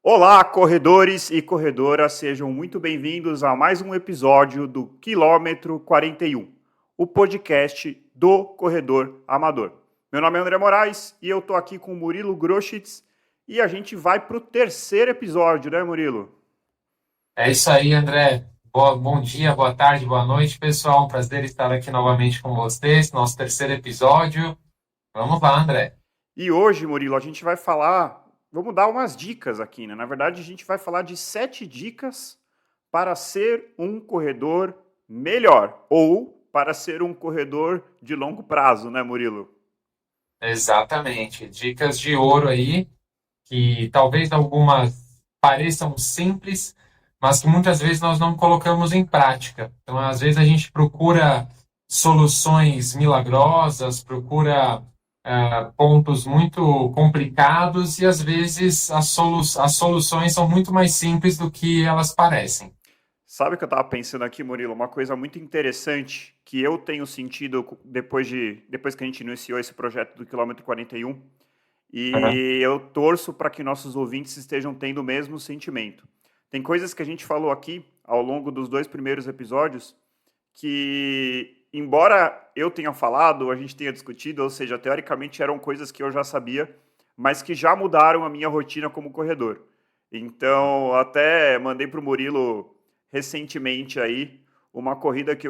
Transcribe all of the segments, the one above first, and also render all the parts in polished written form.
Olá, corredores e corredoras, sejam muito bem-vindos a mais um episódio do Quilômetro 41, o podcast do corredor amador. Meu nome é André Moraes e eu tô aqui com o Murilo Groschitz e a gente vai pro terceiro episódio, né, Murilo? É isso aí, André. Bom dia, boa tarde, boa noite, pessoal. Um prazer estar aqui novamente com vocês, nosso terceiro episódio. Vamos lá, André. E hoje, Murilo, a gente vai falar, vamos dar umas dicas aqui, né? Na verdade, a gente vai falar de 7 dicas para ser um corredor melhor ou para ser um corredor de longo prazo, né, Murilo? Exatamente. Dicas de ouro aí, que talvez algumas pareçam simples, mas que muitas vezes nós não colocamos em prática. Então, às vezes a gente procura soluções milagrosas, procura pontos muito complicados e às vezes as soluções são muito mais simples do que elas parecem. Sabe o que eu estava pensando aqui, Murilo? Uma coisa muito interessante que eu tenho sentido depois que a gente iniciou esse projeto do quilômetro 41, Uhum. e eu torço para que nossos ouvintes estejam tendo o mesmo sentimento. Tem coisas que a gente falou aqui ao longo dos 2 primeiros episódios que, embora eu tenha falado, a gente tenha discutido, ou seja, teoricamente eram coisas que eu já sabia, mas que já mudaram a minha rotina como corredor. Então, até mandei para o Murilo recentemente aí uma corrida que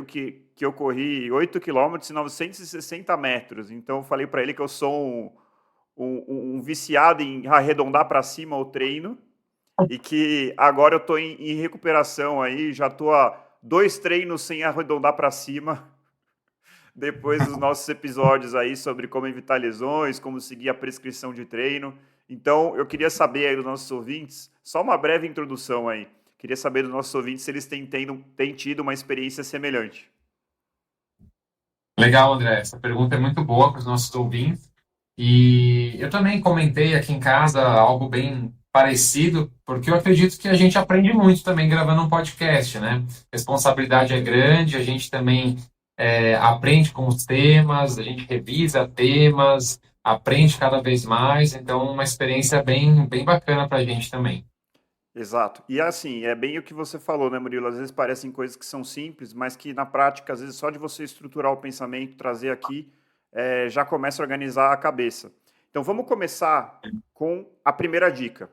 eu corri 8 quilômetros e 960 metros. Então, eu falei para ele que eu sou um viciado em arredondar para cima o treino e que agora eu estou em recuperação aí, já estou a 2 treinos sem arredondar para cima, depois dos nossos episódios aí sobre como evitar lesões, como seguir a prescrição de treino. Então, eu queria saber aí dos nossos ouvintes, só uma breve introdução aí. Queria saber dos nossos ouvintes se eles têm tido uma experiência semelhante. Legal, André. Essa pergunta é muito boa para os nossos ouvintes. E eu também comentei aqui em casa algo bem parecido, porque eu acredito que a gente aprende muito também gravando um podcast, né? Responsabilidade é grande, a gente também aprende com os temas, a gente revisa temas, aprende cada vez mais, então uma experiência bem bacana para a gente também. Exato. E assim, é bem o que você falou, né, Murilo? Às vezes parecem coisas que são simples, mas que na prática, às vezes só de você estruturar o pensamento, trazer aqui, já começa a organizar a cabeça. Então vamos começar com a primeira dica.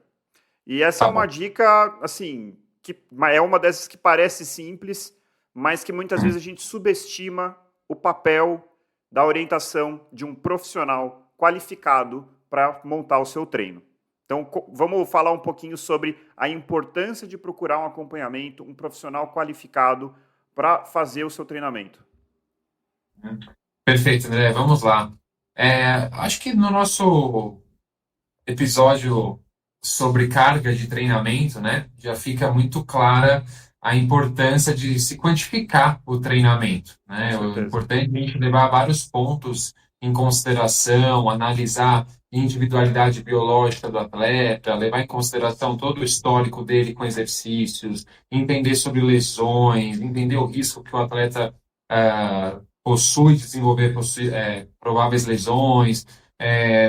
E essa é Tá uma bom. dica, assim, que é uma dessas que parece simples, mas que muitas vezes a gente subestima o papel da orientação de um profissional qualificado para montar o seu treino. Então, vamos falar um pouquinho sobre a importância de procurar um acompanhamento, um profissional qualificado para fazer o seu treinamento. Perfeito, André, vamos lá. Acho que no nosso episódio sobre carga de treinamento, né, já fica muito clara a importância de se quantificar o treinamento, Com né? É certeza. importante a gente levar vários pontos em consideração, analisar individualidade biológica do atleta, levar em consideração todo o histórico dele com exercícios, entender sobre lesões, entender o risco que o atleta possui de desenvolver prováveis lesões,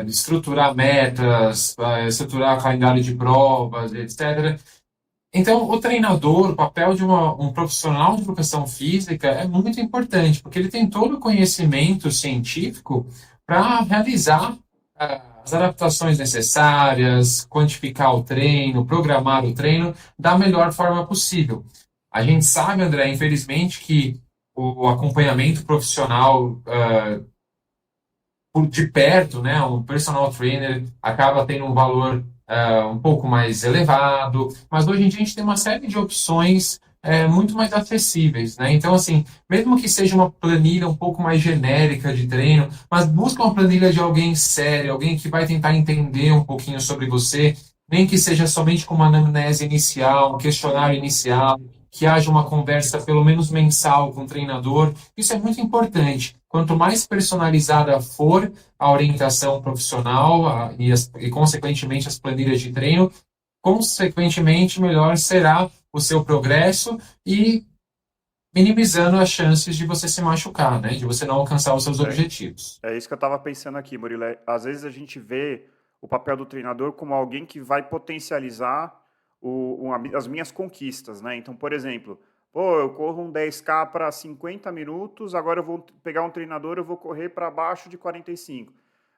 estruturar metas, estruturar calendário de provas, etc. Então, o treinador, o papel de um profissional de educação física é muito importante, porque ele tem todo o conhecimento científico para realizar as adaptações necessárias, quantificar o treino, programar o treino da melhor forma possível. A gente sabe, André, infelizmente, que o acompanhamento profissional de perto, né, um personal trainer acaba tendo um valor um pouco mais elevado, mas hoje em dia a gente tem uma série de opções muito mais acessíveis, né? Então, assim, mesmo que seja uma planilha um pouco mais genérica de treino, mas busca uma planilha de alguém sério, alguém que vai tentar entender um pouquinho sobre você, nem que seja somente com uma anamnese inicial, um questionário inicial, que haja uma conversa pelo menos mensal com o treinador. Isso é muito importante. Quanto mais personalizada for a orientação profissional e, consequentemente, as planilhas de treino, consequentemente, melhor será o seu progresso e minimizando as chances de você se machucar, né? De você não alcançar os seus É, objetivos. é isso que eu estava pensando aqui, Murilo. Às vezes a gente vê o papel do treinador como alguém que vai potencializar as minhas conquistas, né? Então, por exemplo, pô, eu corro um 10K para 50 minutos, agora eu vou pegar um treinador, eu vou correr para abaixo de 45.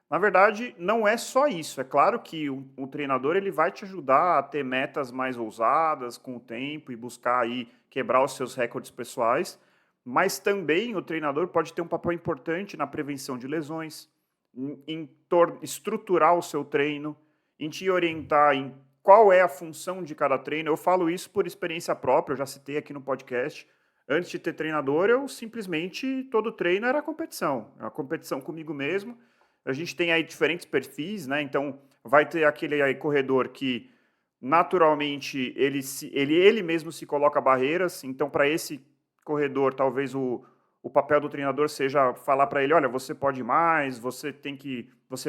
Na verdade, não é só isso. É claro que o treinador ele vai te ajudar a ter metas mais ousadas com o tempo e buscar aí quebrar os seus recordes pessoais, mas também o treinador pode ter um papel importante na prevenção de lesões, em estruturar o seu treino, em te orientar em qual é a função de cada treino. Eu falo isso por experiência própria, eu já citei aqui no podcast. Antes de ter treinador, eu simplesmente, todo treino era competição. É uma competição comigo mesmo. A gente tem aí diferentes perfis, né? Então, vai ter aquele aí corredor que, naturalmente, ele mesmo se coloca barreiras. Então, para esse corredor, talvez o papel do treinador seja falar para ele, olha, você pode mais, você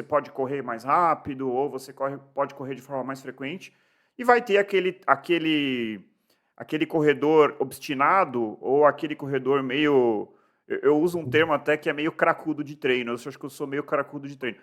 pode correr mais rápido, ou você pode correr de forma mais frequente. E vai ter aquele corredor obstinado, ou aquele corredor meio... Eu uso um termo até que é meio cracudo de treino. Eu acho que eu sou meio cracudo de treino.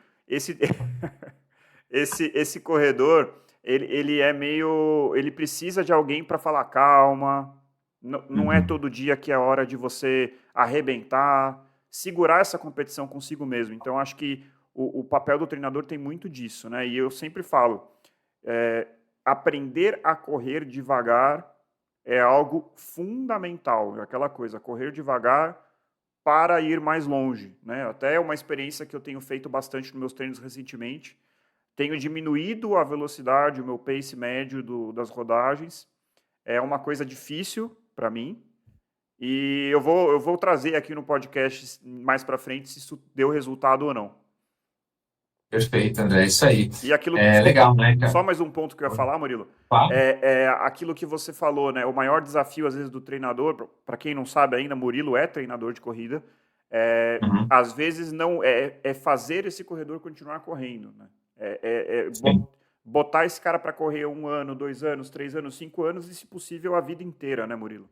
Esse corredor, ele é meio... Ele precisa de alguém para falar calma. Não é todo dia que é hora de você arrebentar, segurar essa competição consigo mesmo. Então, acho que o papel do treinador tem muito disso, né? E eu sempre falo, aprender a correr devagar é algo fundamental. É aquela coisa, correr devagar para ir mais longe, né? Até é uma experiência que eu tenho feito bastante nos meus treinos recentemente. Tenho diminuído a velocidade, o meu pace médio das rodagens. É uma coisa difícil para mim. E eu vou trazer aqui no podcast mais para frente se isso deu resultado ou não. Perfeito, André, isso aí. E aquilo, É legal, né, cara? Só mais um ponto que eu ia falar, Murilo. Claro. É aquilo que você falou, né? O maior desafio, às vezes, do treinador, para quem não sabe ainda, Murilo é treinador de corrida, às vezes não é fazer esse corredor continuar correndo, né? Botar esse cara para correr 1 ano, 2 anos, 3 anos, 5 anos e, se possível, a vida inteira, né, Murilo?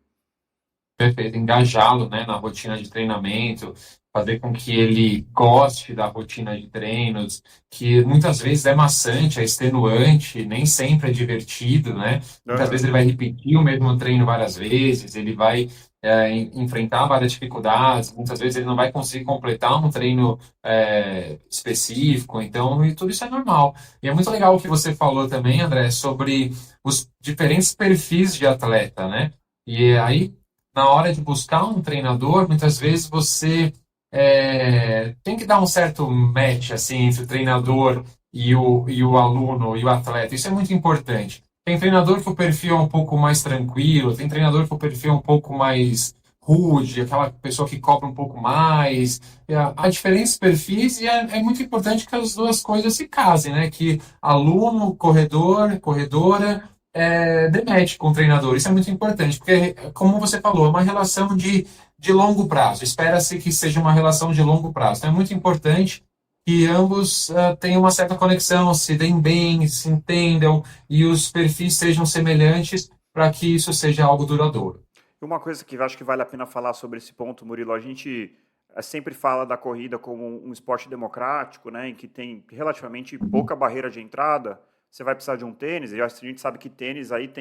Perfeito, engajá-lo, né, na rotina de treinamento, fazer com que ele goste da rotina de treinos, que muitas vezes é maçante, é extenuante, nem sempre é divertido, né? Muitas vezes ele vai repetir o mesmo treino várias vezes, ele vai enfrentar várias dificuldades, muitas vezes ele não vai conseguir completar um treino específico, então, e tudo isso é normal. E é muito legal o que você falou também, André, sobre os diferentes perfis de atleta, né? E aí, na hora de buscar um treinador, muitas vezes você tem que dar um certo match assim, entre o treinador e o aluno e o atleta. Isso é muito importante. Tem treinador que o perfil é um pouco mais tranquilo, tem treinador que o perfil é um pouco mais rude, aquela pessoa que cobra um pouco mais. Há diferentes perfis e é muito importante que as duas coisas se casem, né? Que aluno, corredor, corredora demete com o treinador. Isso é muito importante, porque, como você falou, é uma relação de longo prazo. Espera-se que seja uma relação de longo prazo. Então, é muito importante que ambos tenham uma certa conexão, se deem bem, se entendam e os perfis sejam semelhantes para que isso seja algo duradouro. Uma coisa que eu acho que vale a pena falar sobre esse ponto, Murilo, a gente sempre fala da corrida como um esporte democrático, né, em que tem relativamente pouca barreira de entrada. Você vai precisar de um tênis, e a gente sabe que tênis aí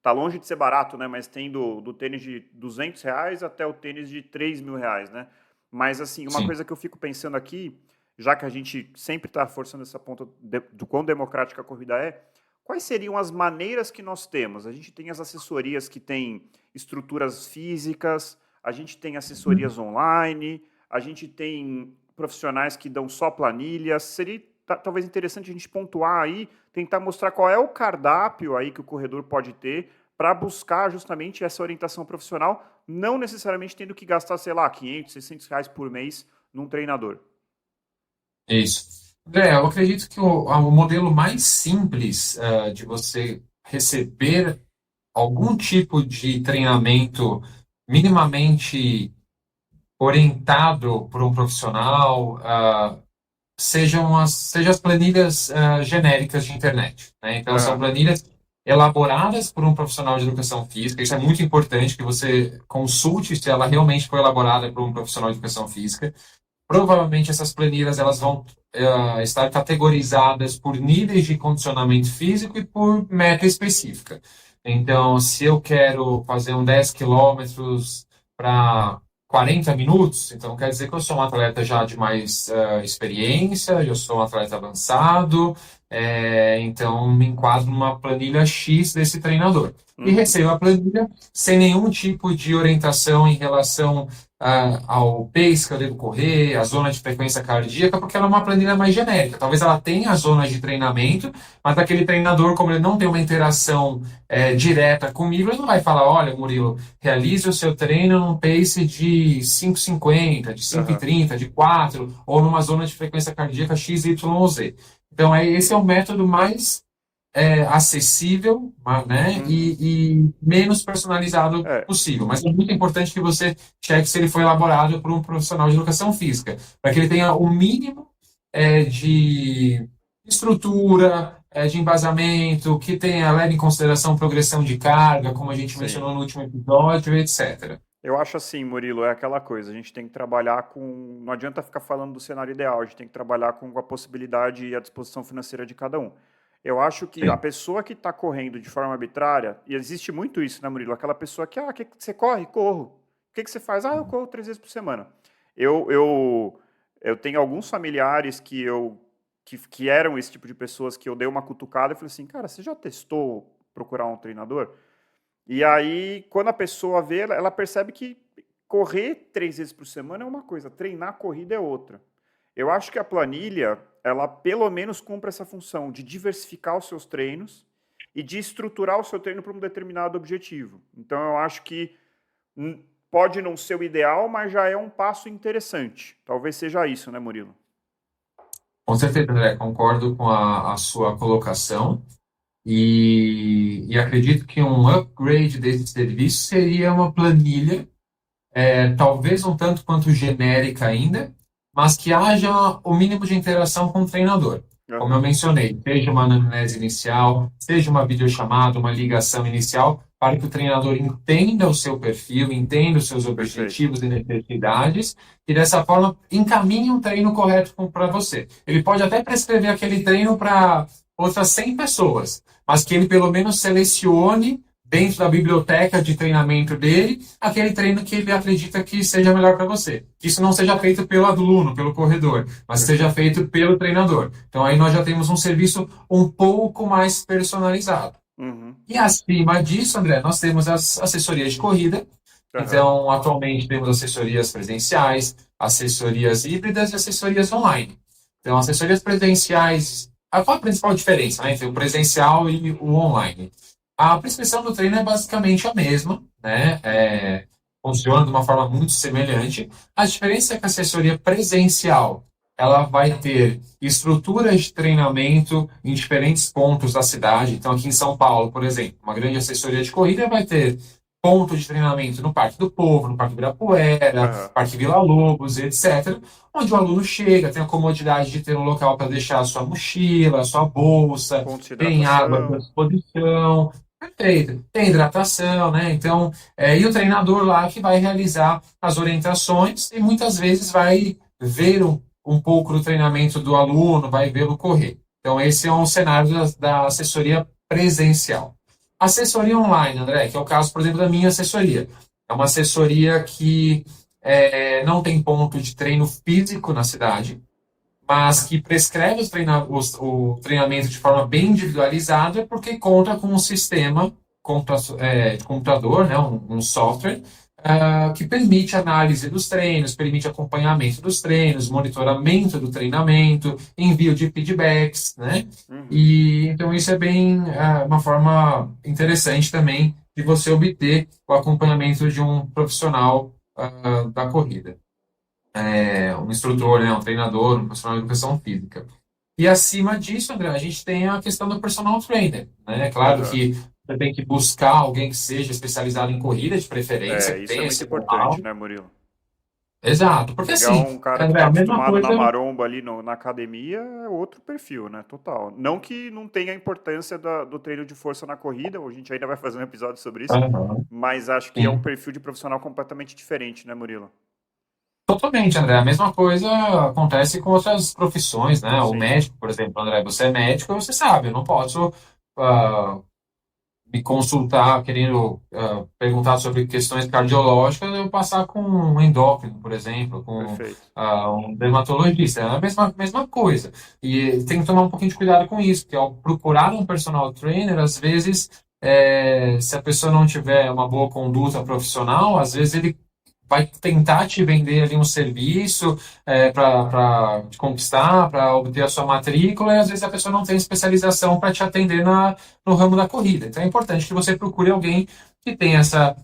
tá longe de ser barato, né? Mas tem do tênis de R$200 até o tênis de R$3.000, né? Mas, assim, uma coisa que eu fico pensando aqui, já que a gente sempre está forçando essa ponta do quão democrática a corrida quais seriam as maneiras que nós temos? A gente tem as assessorias que têm estruturas físicas, a gente tem assessorias online, a gente tem profissionais que dão só planilhas. Seria talvez interessante a gente pontuar aí, tentar mostrar qual é o cardápio aí que o corredor pode ter para buscar justamente essa orientação profissional, não necessariamente tendo que gastar, sei lá, R$500, R$600 por mês num treinador. Isso. André, eu acredito que o modelo mais simples de você receber algum tipo de treinamento minimamente orientado por um profissional, sejam as planilhas genéricas de internet, né? Então, são planilhas elaboradas por um profissional de educação física. Isso é muito importante que você consulte se ela realmente foi elaborada por um profissional de educação física. Provavelmente essas planilhas elas vão estar categorizadas por níveis de condicionamento físico e por meta específica. Então, se eu quero fazer um 10 quilômetros para 40 minutos, então quer dizer que eu sou um atleta já de mais experiência, eu sou um atleta avançado, então me enquadro numa planilha X desse treinador. E Uhum. recebo a planilha sem nenhum tipo de orientação em relação ao pace que eu devo correr, a zona de frequência cardíaca, porque ela é uma planilha mais genérica. Talvez ela tenha as zonas de treinamento, mas aquele treinador, como ele não tem uma interação direta comigo, ele não vai falar, olha, Murilo, realize o seu treino num pace de 5,50, de Aham. 5,30, de 4, ou numa zona de frequência cardíaca X, Y ou Z. Então, esse é o método mais acessível, né, Uhum. e menos personalizado É, possível. Mas é muito importante que você cheque se ele foi elaborado por um profissional de educação física, para que ele tenha o mínimo de estrutura, de embasamento, que tenha leve em consideração progressão de carga, como a gente sim. mencionou no último episódio, etc. Eu acho assim, Murilo, é aquela coisa, a gente tem que trabalhar com. Não adianta ficar falando do cenário ideal, a gente tem que trabalhar com a possibilidade e a disposição financeira de cada um. Eu acho que a Sim. pessoa que está correndo de forma arbitrária, e existe muito isso, né, Murilo? Aquela pessoa que você corre? Corro. O que você faz? Ah, eu corro 3 vezes por semana. Eu, eu, eu tenho alguns familiares que eram esse tipo de pessoas que eu dei uma cutucada e falei assim, cara, você já testou procurar um treinador? E aí, quando a pessoa vê, ela percebe que correr 3 vezes por semana é uma coisa, treinar corrida é outra. Eu acho que a planilha, ela pelo menos cumpre essa função de diversificar os seus treinos e de estruturar o seu treino para um determinado objetivo. Então, eu acho que pode não ser o ideal, mas já é um passo interessante. Talvez seja isso, né, Murilo? Com certeza, André, concordo com a sua colocação. E acredito que um upgrade desse serviço seria uma planilha, talvez um tanto quanto genérica ainda, mas que haja o mínimo de interação com o treinador. Como eu Aham, mencionei, seja uma anamnese inicial, seja uma videochamada, uma ligação inicial, para que o treinador entenda o seu perfil, entenda os seus perfeito. objetivos e necessidades, e dessa forma encaminhe um treino correto para você. Ele pode até prescrever aquele treino para outras 100 pessoas, mas que ele pelo menos selecione dentro da biblioteca de treinamento dele aquele treino que ele acredita que seja melhor para você. Que isso não seja feito pelo aluno, pelo corredor, mas seja Perfeito. feito pelo treinador. Então aí nós já temos um serviço um pouco mais personalizado. Uhum, E acima disso, André, nós temos as assessorias de corrida. aham, Então, atualmente temos assessorias presenciais, assessorias híbridas e assessorias online. Então, assessorias presenciais, qual a principal diferença, né, entre o presencial e o online? A prescrição do treino é basicamente a mesma, né? Funciona de uma forma muito semelhante. A diferença é que a assessoria presencial ela vai ter estruturas de treinamento em diferentes pontos da cidade. Então, aqui em São Paulo, por exemplo, uma grande assessoria de corrida vai ter ponto de treinamento no Parque do Povo, no Parque Ibirapuera, aham. Parque Vila Lobos, etc., onde o aluno chega, tem a comodidade de ter um local para deixar a sua mochila, a sua bolsa, Pontos de tem água à sua hidratação. disposição, perfeito, tem hidratação, né? Então, e o treinador lá que vai realizar as orientações e muitas vezes vai ver um pouco do treinamento do aluno, vai vê-lo correr. Então, esse é um cenário da assessoria presencial. Assessoria online, André, que é o caso, por exemplo, da minha assessoria. É uma assessoria que não tem ponto de treino físico na cidade, mas que prescreve o treinamento de forma bem individualizada, porque conta com um sistema de computador, né, um software, que permite análise dos treinos, permite acompanhamento dos treinos, monitoramento do treinamento, envio de feedbacks, né? Uhum. E então isso é bem uma forma interessante também de você obter o acompanhamento de um profissional da corrida, um instrutor, né, um treinador, um profissional de educação física. E acima disso, André, a gente tem a questão do personal trainer, né? É claro Aham. que você tem que buscar alguém que seja especializado em corrida, de preferência, É, que isso é tenha muito esse know-how. importante, né, Murilo? Exato, porque Pegar assim, um cara que André, está a mesma acostumado na coisa. maromba ali na academia é outro perfil, né? Total. Não que não tenha a importância do treino de força na corrida, a gente ainda vai fazer um episódio sobre isso, Aham, mas acho que é um sim. perfil de profissional completamente diferente, né, Murilo? Totalmente, André. A mesma coisa acontece com outras profissões, né? O Sim, médico, por exemplo, André, você é médico, você sabe, eu não posso ah, me consultar, querendo perguntar sobre questões cardiológicas, eu passar com um endócrino, por exemplo, com perfeito. um dermatologista. É a mesma coisa. E tem que tomar um pouquinho de cuidado com isso, porque ao procurar um personal trainer, às vezes, se a pessoa não tiver uma boa conduta profissional, às vezes ele vai tentar te vender ali um serviço para te conquistar, para obter a sua matrícula, e às vezes a pessoa não tem especialização para te atender no ramo da corrida. Então é importante que você procure alguém que tenha essa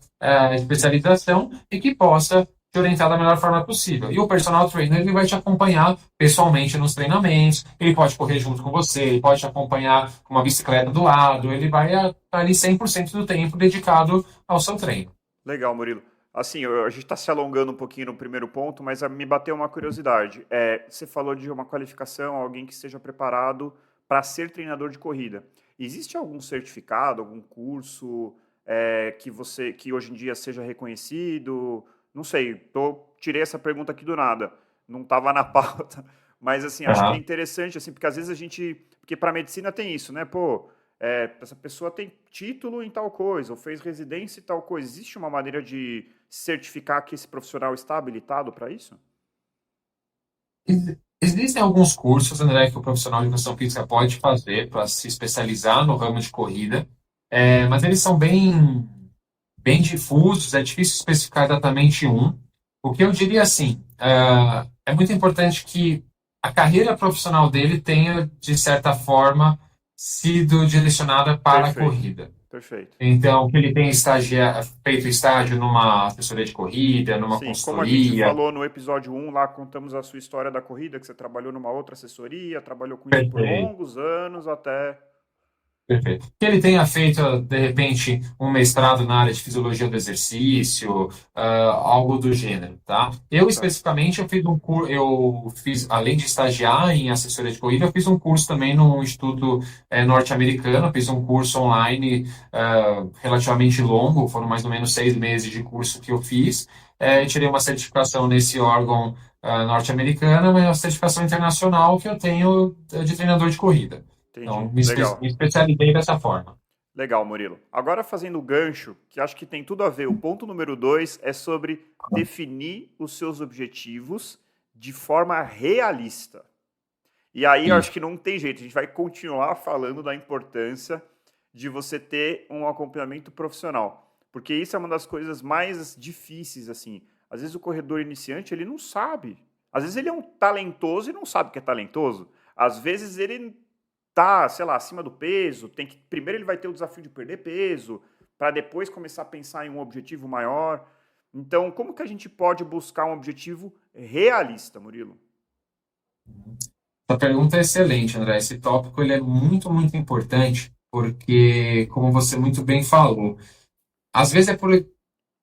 especialização e que possa te orientar da melhor forma possível. E o personal trainer ele vai te acompanhar pessoalmente nos treinamentos, ele pode correr junto com você, ele pode te acompanhar com uma bicicleta do lado, ele vai estar ali 100% do tempo dedicado ao seu treino. Legal, Murilo. Assim, a gente está se alongando um pouquinho no primeiro ponto, mas me bateu uma curiosidade. Você falou de uma qualificação, alguém que esteja preparado para ser treinador de corrida. Existe algum certificado, algum curso que hoje em dia seja reconhecido? Não sei, tirei essa pergunta aqui do nada, não estava na pauta, mas assim, acho que é Aham. interessante, assim, porque às vezes porque para medicina tem isso, né? Pô, essa pessoa tem título em tal coisa, ou fez residência em tal coisa. Existe uma maneira de certificar que esse profissional está habilitado para isso? Existem alguns cursos, André, que o profissional de educação física pode fazer para se especializar no ramo de corrida, mas eles são bem difusos, é difícil especificar exatamente um. O que eu diria assim, é muito importante que a carreira profissional dele tenha, de certa forma, sido direcionada para a Perfeito, corrida. perfeito. Então, que ele tenha feito estágio numa assessoria de corrida, numa Sim, como a gente consultoria. falou no episódio um lá, contamos a sua história da corrida, que você trabalhou numa outra assessoria, trabalhou com isso por Perfeito. longos anos até. Perfeito. Que ele tenha feito, de repente, um mestrado na área de fisiologia do exercício, algo do gênero, tá? Eu, Tá. especificamente, eu fiz eu fiz, além de estagiar em assessoria de corrida, eu fiz um curso também no Instituto norte-americano, eu fiz um curso online relativamente longo, foram mais ou menos 6 meses de curso que eu fiz, tirei uma certificação nesse órgão norte-americano, mas uma certificação internacional que eu tenho de treinador de corrida. Então, Entendi. Legal. me especializei dessa forma. Legal, Murilo. Agora fazendo o gancho, que acho que tem tudo a ver. O ponto número 2 é sobre definir os seus objetivos de forma realista. E aí eu acho Isso. que não tem jeito, a gente vai continuar falando da importância de você ter um acompanhamento profissional, porque isso é uma das coisas mais difíceis, assim. Às vezes o corredor iniciante, ele não sabe. Às vezes ele é um talentoso e não sabe que é talentoso. Às vezes ele tá, sei lá, acima do peso, primeiro ele vai ter o desafio de perder peso, para depois começar a pensar em um objetivo maior. Então, como que a gente pode buscar um objetivo realista, Murilo? Essa pergunta é excelente, André. Esse tópico ele é muito, muito importante, porque, como você muito bem falou, às vezes é por,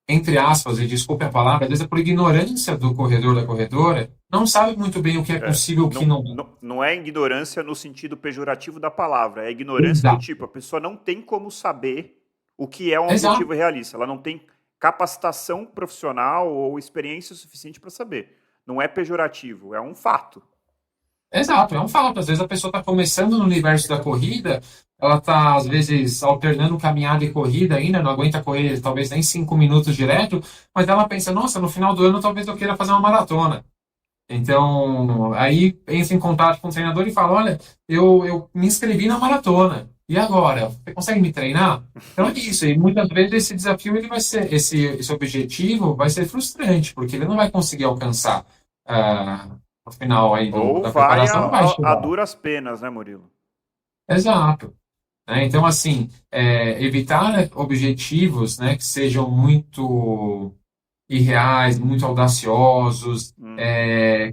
entre aspas, e desculpe a palavra, às vezes é por ignorância do corredor da corredora, não sabe muito bem o que é possível e o que Não, não é. não é ignorância no sentido pejorativo da palavra, é ignorância do Exato. tipo, a pessoa não tem como saber o que é um objetivo Exato. realista, ela não tem capacitação profissional ou experiência suficiente para saber. Não é pejorativo, é um fato. Exato, é um fato. Às vezes a pessoa está começando no universo da corrida, ela está, às vezes, alternando caminhada e corrida ainda, não aguenta correr talvez nem 5 minutos direto, mas ela pensa, nossa, no final do ano talvez eu queira fazer uma maratona. Então, aí entra em contato com o treinador e fala, olha, eu me inscrevi na maratona. E agora? Você consegue me treinar? Então é isso. E muitas vezes esse desafio, ele vai ser, esse objetivo vai ser frustrante, porque ele não vai conseguir alcançar no final aí Ou da vai preparação, não vai a chegar. duras penas, né, Murilo? Exato. Né? Então, assim, evitar objetivos, né, que sejam muito irreais, muito audaciosos, Uhum.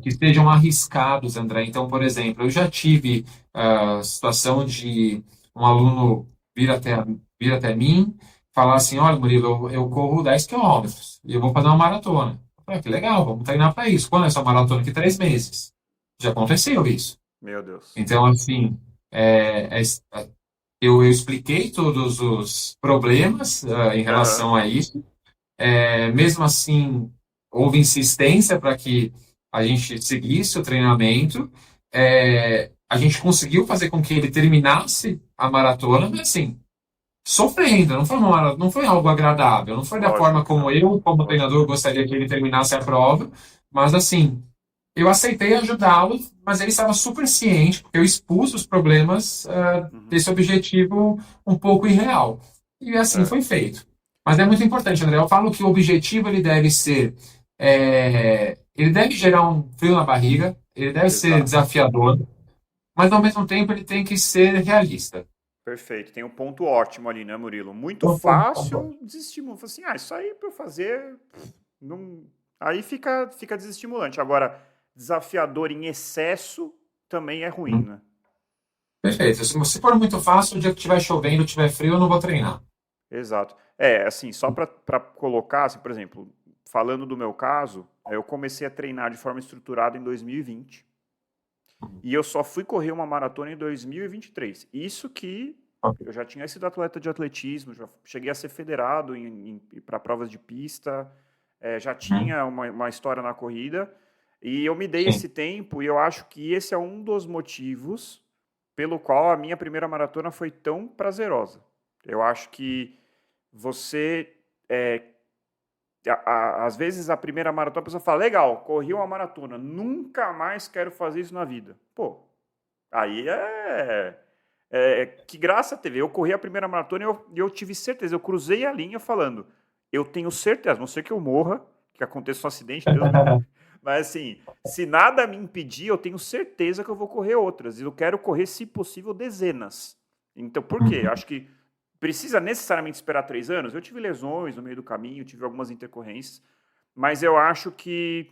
que sejam arriscados, André. Então, por exemplo, eu já tive a situação de um aluno vir até mim, falar assim, olha, Murilo, eu corro 10 quilômetros e eu vou fazer uma maratona. Eu falei, que legal, vamos treinar para isso. Quando é essa maratona? Aqui 3 meses. Já aconteceu isso. Meu Deus. Então, assim, é, é, eu expliquei todos os problemas em Aham. relação a isso. Mesmo assim, houve insistência para que a gente seguisse o treinamento, a gente conseguiu fazer com que ele terminasse a maratona, mas assim, sofrendo, não foi algo agradável, não foi da Lógico forma que como não. eu, como Lógico treinador, que não. gostaria que ele terminasse a prova, mas assim, eu aceitei ajudá-lo, mas ele estava super ciente, porque eu expus os problemas Uhum. desse objetivo um pouco irreal. E assim É, foi feito. Mas é muito importante, André. Eu falo que o objetivo ele deve ser, ele deve gerar um frio na barriga, ele deve ser exato. desafiador, mas ao mesmo tempo ele tem que ser realista. Perfeito. Tem um ponto ótimo ali, né, Murilo? Muito Então, fácil desestimula. Fala assim, isso aí para eu fazer, não... aí fica desestimulante. Agora, desafiador em excesso também é ruim, né? perfeito. Se for muito fácil, o dia que estiver chovendo, estiver frio, eu não vou treinar. Exato. Assim, só para colocar, assim, por exemplo, falando do meu caso, eu comecei a treinar de forma estruturada em 2020 e eu só fui correr uma maratona em 2023. Isso que eu já tinha sido atleta de atletismo, já cheguei a ser federado para provas de pista, já Uhum. tinha uma história na corrida e eu me dei Sim. esse tempo e eu acho que esse é um dos motivos pelo qual a minha primeira maratona foi tão prazerosa. Eu acho que você às vezes a primeira maratona a pessoa fala, legal, corri uma maratona, nunca mais quero fazer isso na vida. Pô, aí que graça teve. Eu corri a primeira maratona e eu tive certeza, eu cruzei a linha falando, eu tenho certeza, a não ser que eu morra, que aconteça um acidente, Deus me livre. Mas assim, se nada me impedir, eu tenho certeza que eu vou correr outras. E eu quero correr, se possível, dezenas. Então, por quê? Uhum. Acho que precisa necessariamente esperar 3 anos. Eu tive lesões no meio do caminho, tive algumas intercorrências, mas eu acho que,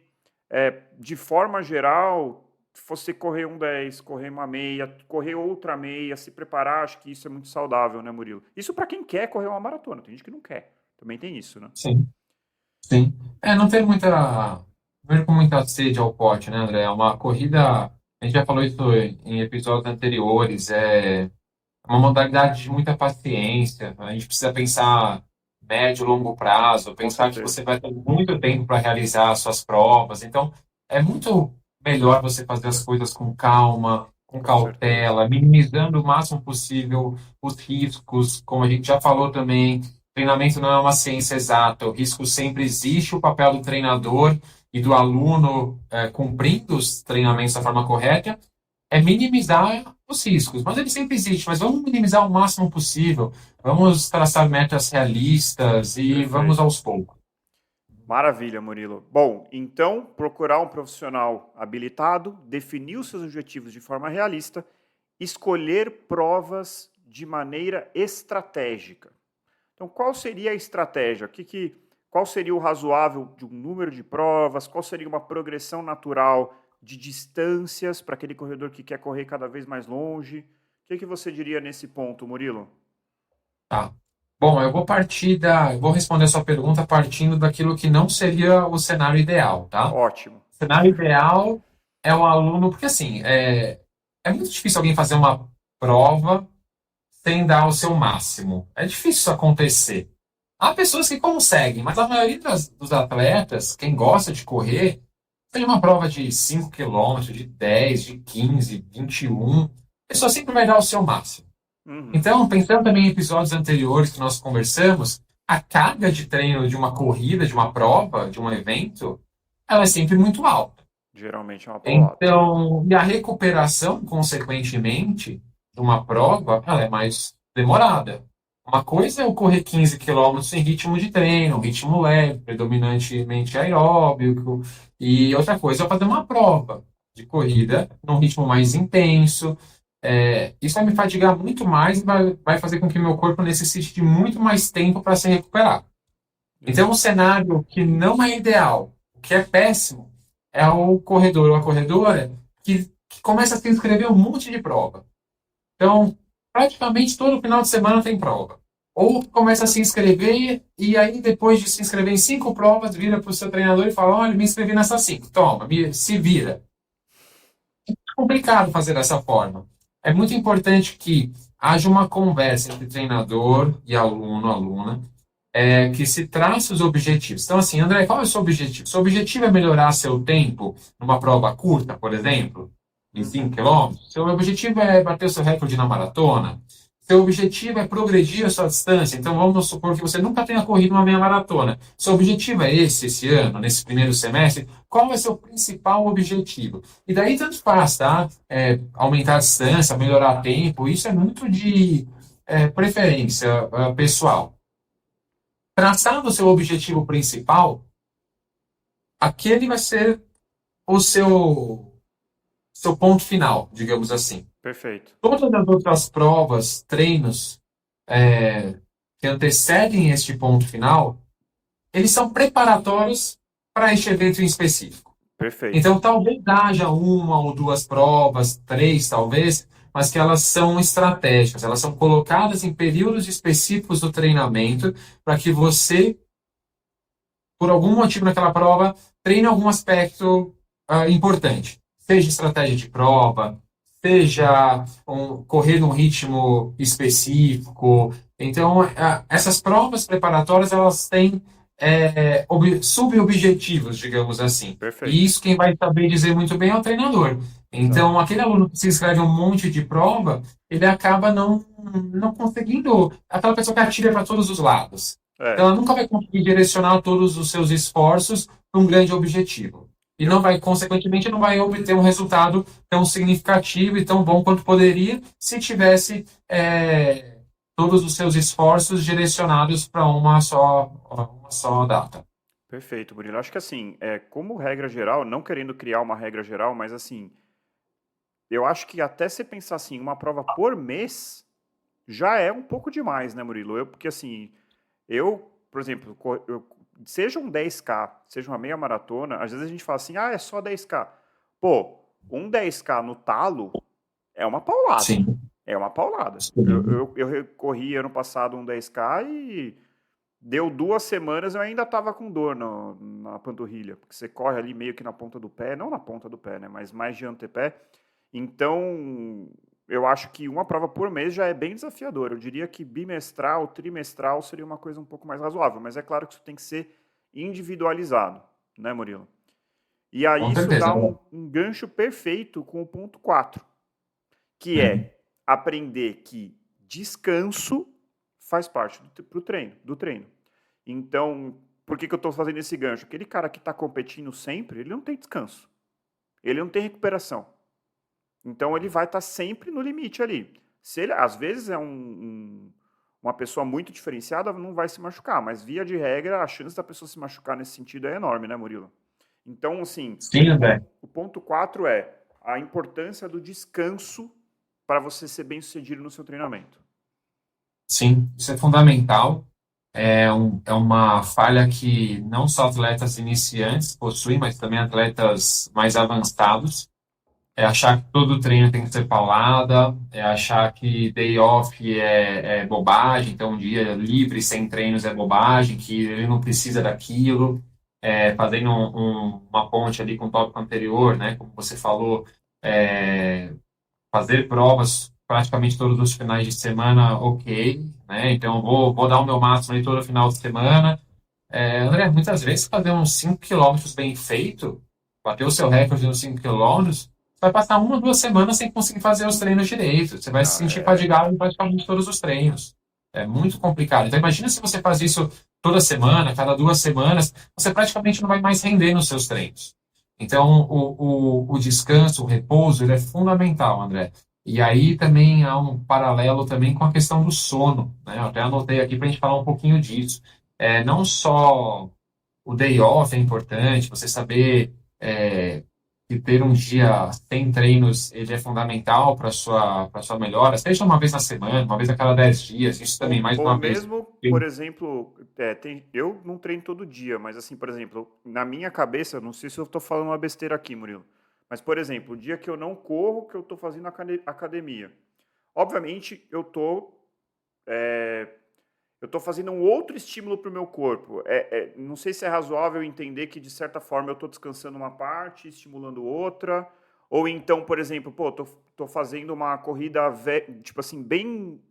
de forma geral, você correr um 10, correr uma meia, correr outra meia, se preparar, acho que isso é muito saudável, né, Murilo? Isso para quem quer correr uma maratona, tem gente que não quer. Também tem isso, né? Sim, sim. Não tem muita, não ir com muita sede ao pote, né, André? É uma corrida, a gente já falou isso em episódios anteriores, é uma modalidade de muita paciência. A gente precisa pensar médio e longo prazo, Com pensar que certeza. você vai ter muito tempo para realizar as suas provas. Então, é muito melhor você fazer as coisas com calma, com Com certeza. cautela, minimizando o máximo possível os riscos, como a gente já falou também. Treinamento não é uma ciência exata, o risco sempre existe, o papel do treinador e do aluno cumprindo os treinamentos da forma correta é minimizar os riscos, mas ele sempre existe, mas vamos minimizar o máximo possível, vamos traçar metas realistas e vamos Perfeito. aos poucos. Maravilha, Murilo. Bom, então, procurar um profissional habilitado, definir os seus objetivos de forma realista, escolher provas de maneira estratégica. Então, qual seria a estratégia? Qual seria o razoável de um número de provas? Qual seria uma progressão natural de distâncias para aquele corredor que quer correr cada vez mais longe? O que você diria nesse ponto, Murilo? Tá. Bom, eu vou responder a sua pergunta partindo daquilo que não seria o cenário ideal, tá? O Ótimo. cenário ideal é o aluno, porque assim, é muito difícil alguém fazer uma prova sem dar o seu máximo. É difícil isso acontecer. Há pessoas que conseguem, mas a maioria dos atletas, quem gosta de correr, tem uma prova de 5 quilômetros, de 10, de 15, 21, a pessoa sempre vai dar o seu máximo. Uhum. Então, pensando também em episódios anteriores que nós conversamos, a carga de treino de uma corrida, de uma prova, de um evento, ela é sempre muito alta. Geralmente é uma paulada. Então, e a recuperação, consequentemente, de uma prova, ela é mais demorada. Uma coisa é eu correr 15 quilômetros em ritmo de treino, um ritmo leve, predominantemente aeróbico, e outra coisa é eu fazer uma prova de corrida num ritmo mais intenso. Isso vai me fadigar muito mais e vai fazer com que meu corpo necessite de muito mais tempo para se recuperar. Então, um Exato. cenário que não é ideal, o que é péssimo, é o corredor ou a corredora que começa a se inscrever um monte de prova. Então, praticamente todo final de semana tem prova. Ou começa a se inscrever e aí, depois de se inscrever em 5 provas, vira para o seu treinador e fala: Olha, me inscrevi nessas 5, toma, se vira. É complicado fazer dessa forma. É muito importante que haja uma conversa entre treinador e aluno, aluna, que se traça os objetivos. Então, assim, André, qual é o seu objetivo? Seu objetivo é melhorar seu tempo numa prova curta, por exemplo, de 5 Uhum. quilômetros? Seu objetivo é bater o seu recorde na maratona? Seu objetivo é progredir a sua distância? Então, vamos supor que você nunca tenha corrido uma meia maratona. Seu objetivo é esse ano, nesse primeiro semestre? Qual é seu principal objetivo? E daí, tanto faz, tá? Aumentar a distância, melhorar tempo, isso é muito de preferência pessoal. Traçando o seu objetivo principal, aquele vai ser o seu ponto final, digamos assim. Perfeito. Todas as outras provas, treinos que antecedem este ponto final, eles são preparatórios para este evento em específico. Perfeito. Então, talvez haja uma ou duas provas, três talvez, mas que elas são estratégicas, elas são colocadas em períodos específicos do treinamento para que você por algum motivo naquela prova, treine algum aspecto importante. Seja estratégia de prova, seja correr num ritmo específico. Então, essas provas preparatórias, elas têm subobjetivos, digamos assim. E Perfeito. isso quem vai saber dizer muito bem é o treinador. Exato. Então, aquele aluno que se inscreve um monte de prova, ele acaba não conseguindo, aquela pessoa que atira para todos os lados. Então, É. ela nunca vai conseguir direcionar todos os seus esforços para um grande objetivo. E não Eu, vai, consequentemente, não vai obter um resultado tão significativo e tão bom quanto poderia se tivesse todos os seus esforços direcionados para uma só data. perfeito, Murilo. Acho que assim, como regra geral, não querendo criar uma regra geral, mas assim, eu acho que até você pensar assim, uma prova por mês já é um pouco demais, né, Murilo? Porque assim, por exemplo, seja um 10K, seja uma meia maratona, às vezes a gente fala assim, é só 10K. Pô, um 10K no talo é uma paulada. Sim. É uma paulada. Sim. Eu corri ano passado um 10K e deu 2 semanas eu ainda tava com dor na panturrilha, porque você corre ali meio que na ponta do pé, não na ponta do pé, né, mas mais de antepé. Então, eu acho que uma prova por mês já é bem desafiador. Eu diria que bimestral, trimestral seria uma coisa um pouco mais razoável, mas é claro que isso tem que ser individualizado, né, Murilo? E aí Com isso certeza. dá um gancho perfeito com o ponto 4, que é aprender que descanso faz parte do treino. Então, por que eu estou fazendo esse gancho? Aquele cara que está competindo sempre, ele não tem descanso. Ele não tem recuperação. Então, ele vai estar sempre no limite ali. Se ele, às vezes, é uma pessoa muito diferenciada, não vai se machucar. Mas, via de regra, a chance da pessoa se machucar nesse sentido é enorme, né, Murilo? Então, assim, Sim, André. o ponto 4 é a importância do descanso para você ser bem sucedido no seu treinamento. Sim, isso é fundamental. É uma falha que não só atletas iniciantes possuem, mas também atletas mais avançados. É achar que todo treino tem que ser paulada, é achar que day off é bobagem, então um dia livre sem treinos é bobagem, que ele não precisa daquilo. Fazendo uma ponte ali com o tópico anterior, né, como você falou, é, fazer provas praticamente todos os finais de semana, ok, né? Então vou dar o meu máximo aí todo final de semana. André, muitas vezes fazer uns 5 quilômetros bem feito, bater o seu recorde nos 5 quilômetros, você vai passar 1 ou 2 semanas sem conseguir fazer os treinos direito. Você vai se Não, sentir fadigado em praticamente todos os treinos. É muito complicado. Então imagina se você faz isso toda semana, cada 2 semanas, você praticamente não vai mais render nos seus treinos. Então, o descanso, o repouso, ele é fundamental, André. E aí também há um paralelo também com a questão do sono, né? Eu até anotei aqui para a gente falar um pouquinho disso. Não só o day off é importante, você saber que ter um dia sem treinos ele é fundamental para sua melhora, seja uma vez na semana, uma vez a cada 10 dias, isso também, mais Ou uma vez. mesmo, por exemplo, eu não treino todo dia, mas assim, por exemplo, na minha cabeça, não sei se eu estou falando uma besteira aqui, Murilo, mas, por exemplo, o dia que eu não corro, que eu estou fazendo academia. Obviamente, eu tô fazendo um outro estímulo para o meu corpo. Não sei se é razoável entender que, de certa forma, eu estou descansando uma parte, estimulando outra. Ou então, por exemplo, tô fazendo uma corrida, tipo assim, bem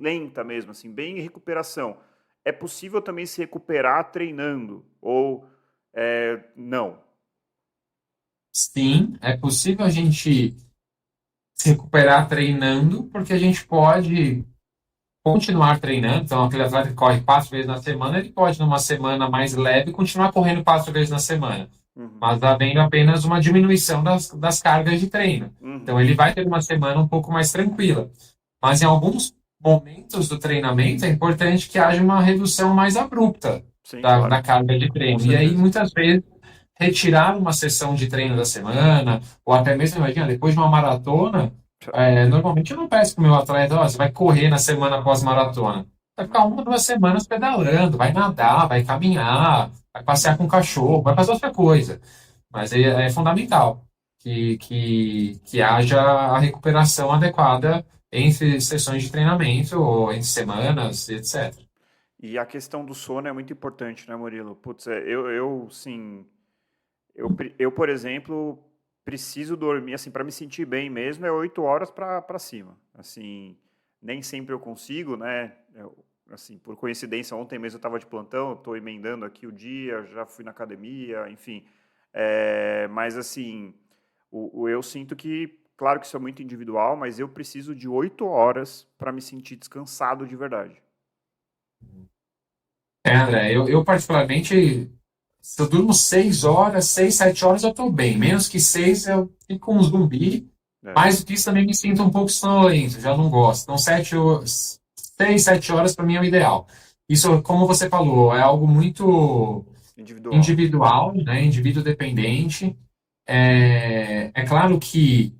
lenta mesmo, assim, bem em recuperação. é possível também se recuperar treinando? Ou não? Sim, é possível a gente se recuperar treinando, porque a gente pode continuar treinando. Então, aquele atleta que corre 4 vezes na semana, ele pode, numa semana mais leve, continuar correndo 4 vezes na semana, Uhum, mas havendo apenas uma diminuição das cargas de treino. Então, uhum, ele vai ter uma semana um pouco mais tranquila. Mas em alguns momentos do treinamento é importante que haja uma redução mais abrupta sim, da claro, carga de com treino. E aí, certeza. muitas vezes, retirar uma sessão de treino da semana, ou até mesmo, imagina, depois de uma maratona, normalmente eu não peço para o meu atleta, ó, você vai correr na semana pós-maratona. Vai ficar 1, 2 semanas pedalando, vai nadar, vai caminhar, vai passear com o cachorro, vai fazer outra coisa. Mas é fundamental que haja a recuperação adequada entre sessões de treinamento, ou entre semanas, etc. E a questão do sono é muito importante, né, Murilo? Putz, sim, eu, por exemplo, preciso dormir, assim, para me sentir bem mesmo, é 8 horas para cima. Assim, nem sempre eu consigo, né? Assim, por coincidência, ontem mesmo eu estava de plantão, estou emendando aqui o dia, já fui na academia, enfim. Mas, assim, eu sinto que, claro que isso é muito individual, mas eu preciso de 8 horas para me sentir descansado de verdade. André, eu particularmente, se eu durmo 6 horas, 6, 7 horas, eu estou bem. Menos que 6, eu fico um zumbi. É, Mais do que isso, também me sinto um pouco sonolento, já não gosto. Então, 6, 7 horas para mim é o ideal. Isso, como você falou, é algo muito individual. individual, né? Indivíduo dependente. É claro que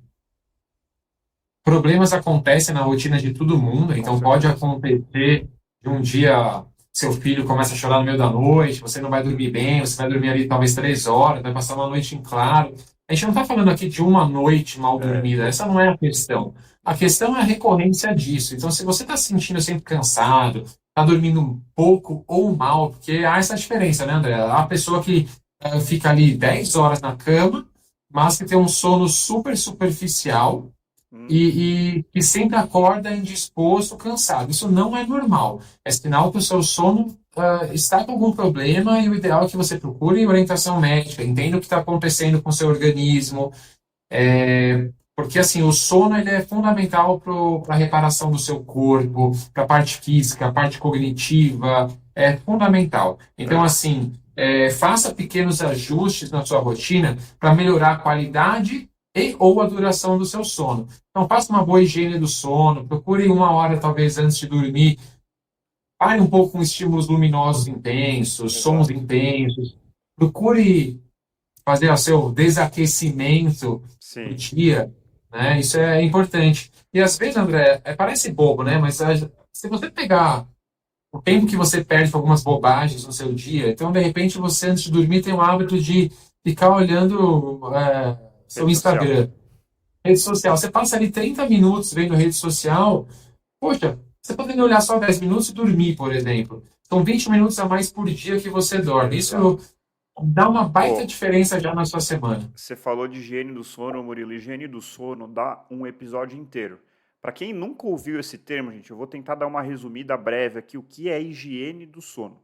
problemas acontecem na rotina de todo mundo, Com então pode certeza. acontecer de um dia seu filho começa a chorar no meio da noite, você não vai dormir bem, você vai dormir ali talvez 3 horas, vai passar uma noite em claro. A gente não está falando aqui de uma noite mal dormida, essa não é a questão. A Exato. questão é a recorrência disso. Então, se você está se sentindo sempre cansado, está dormindo pouco ou mal, porque há essa diferença, né, André? Há a pessoa que fica ali 10 horas na cama, mas que tem um sono super superficial Uhum. e sempre acorda indisposto, cansado. Isso não é normal. É sinal que o seu sono está com algum problema e o ideal é que você procure orientação médica, entenda o que está acontecendo com o seu organismo, porque assim o sono ele é fundamental para a reparação do seu corpo, para a parte física, a parte cognitiva, é fundamental. Então É, assim, faça pequenos ajustes na sua rotina para melhorar a qualidade e ou a duração do seu sono. Então faça uma boa higiene do sono, procure 1 hora talvez antes de dormir, pare um pouco com estímulos luminosos intensos, sons exato. intensos, procure fazer o seu desaquecimento do Sim. dia, né? Isso é importante. E às vezes, André, parece bobo, né? Mas se você pegar o tempo que você perde com algumas bobagens no seu dia, então de repente você antes de dormir tem o hábito de ficar olhando seu Rede social. Instagram, rede social. Você passa ali 30 minutos vendo rede social. Poxa, você poderia olhar só 10 minutos e dormir, por exemplo. São 20 minutos a mais por dia que você dorme. Isso Exato. dá uma baita Pô, diferença já na sua semana. você falou de higiene do sono, Murilo. Higiene do sono dá um episódio inteiro. Para quem nunca ouviu esse termo, gente, eu vou tentar dar uma resumida breve aqui, o que é higiene do sono.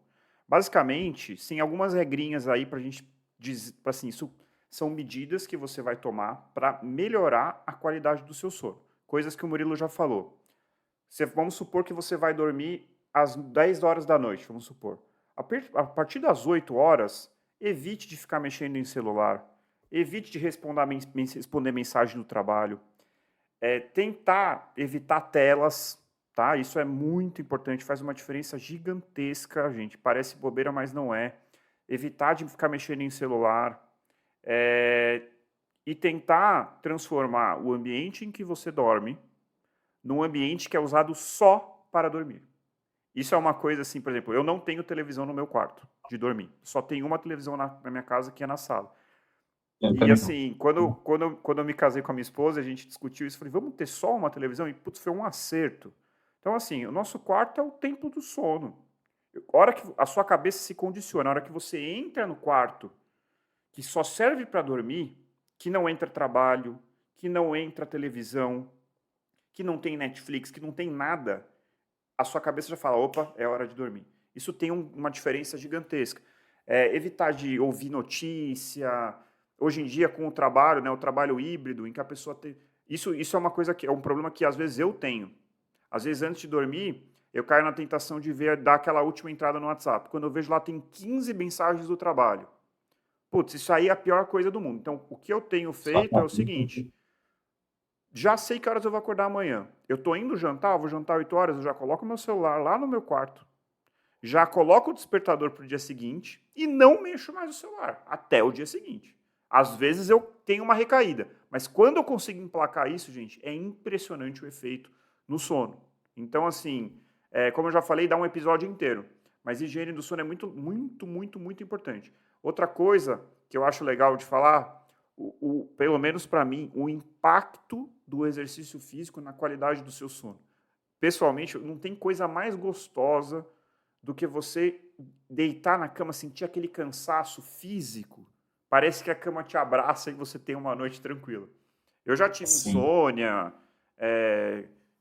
Basicamente, tem algumas regrinhas aí para a gente dizer, assim, isso são medidas que você vai tomar para melhorar a qualidade do seu sono. Coisas que o Murilo já falou. Vamos supor que você vai dormir às 10 horas da noite, vamos supor. A partir das 8 horas, evite de ficar mexendo em celular, evite de responder mensagem do trabalho, tentar evitar telas, tá? Isso é muito importante, faz uma diferença gigantesca, gente. Parece bobeira, mas não é. Evitar de ficar mexendo em celular, e tentar transformar o ambiente em que você dorme num ambiente que é usado só para dormir. Isso é uma coisa assim, por exemplo, eu não tenho televisão no meu quarto de dormir. Só tem uma televisão na minha casa que é na sala. Eu E também não. assim, quando eu me casei com a minha esposa, a gente discutiu isso, falei, vamos ter só uma televisão? E putz, foi um acerto. Então assim, o nosso quarto é o templo do sono. A hora que a sua cabeça se condiciona, a hora que você entra no quarto, que só serve para dormir, que não entra trabalho, que não entra televisão, que não tem Netflix, que não tem nada, a sua cabeça já fala, opa, é hora de dormir. Isso tem uma diferença gigantesca. Evitar de ouvir notícia. Hoje em dia, com o trabalho, né, o trabalho híbrido, em que a pessoa tem... Isso é uma coisa que é um problema que às vezes eu tenho. Às vezes, antes de dormir, eu caio na tentação de dar aquela última entrada no WhatsApp. Quando eu vejo lá, tem 15 mensagens do trabalho. Putz, isso aí é a pior coisa do mundo. Então, o que eu tenho feito é o seguinte: já sei que horas eu vou acordar amanhã. Eu tô indo jantar, vou jantar 8 horas, eu já coloco meu celular lá no meu quarto, já coloco o despertador para o dia seguinte e não mexo mais o celular até o dia seguinte. Às vezes eu tenho uma recaída, mas quando eu consigo emplacar isso, gente, é impressionante o efeito no sono. Então, assim, como eu já falei, dá um episódio inteiro, mas higiene do sono é muito, muito, muito, muito importante. Outra coisa que eu acho legal de falar, pelo menos para mim, o impacto do exercício físico na qualidade do seu sono. Pessoalmente, não tem coisa mais gostosa do que você deitar na cama, sentir aquele cansaço físico. Parece que a cama te abraça e você tem uma noite tranquila. Eu já tive Sim, insônia,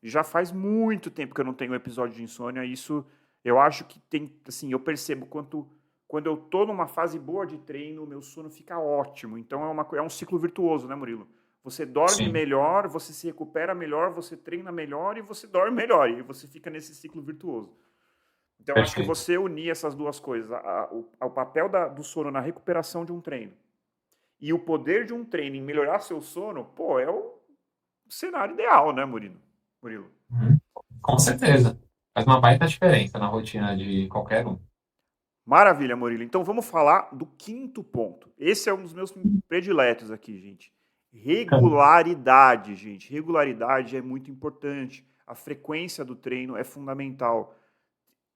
já faz muito tempo que eu não tenho um episódio de insônia. Isso eu acho que tem, assim, eu percebo quando eu tô numa fase boa de treino, o meu sono fica ótimo. Então é um ciclo virtuoso, né, Murilo? Você dorme sim, melhor, você se recupera melhor, você treina melhor e você dorme melhor. E você fica nesse ciclo virtuoso. Então, acho que perfeito. você unir essas duas coisas, o papel do sono na recuperação de um treino e o poder de um treino em melhorar seu sono, pô, é o cenário ideal, né, Murilo? Uhum. Com certeza. Faz uma baita diferença na rotina de qualquer um. Maravilha, Murilo. Então, vamos falar do quinto ponto. Esse é um dos meus prediletos aqui, gente. Regularidade, gente. Regularidade é muito importante. A frequência do treino é fundamental.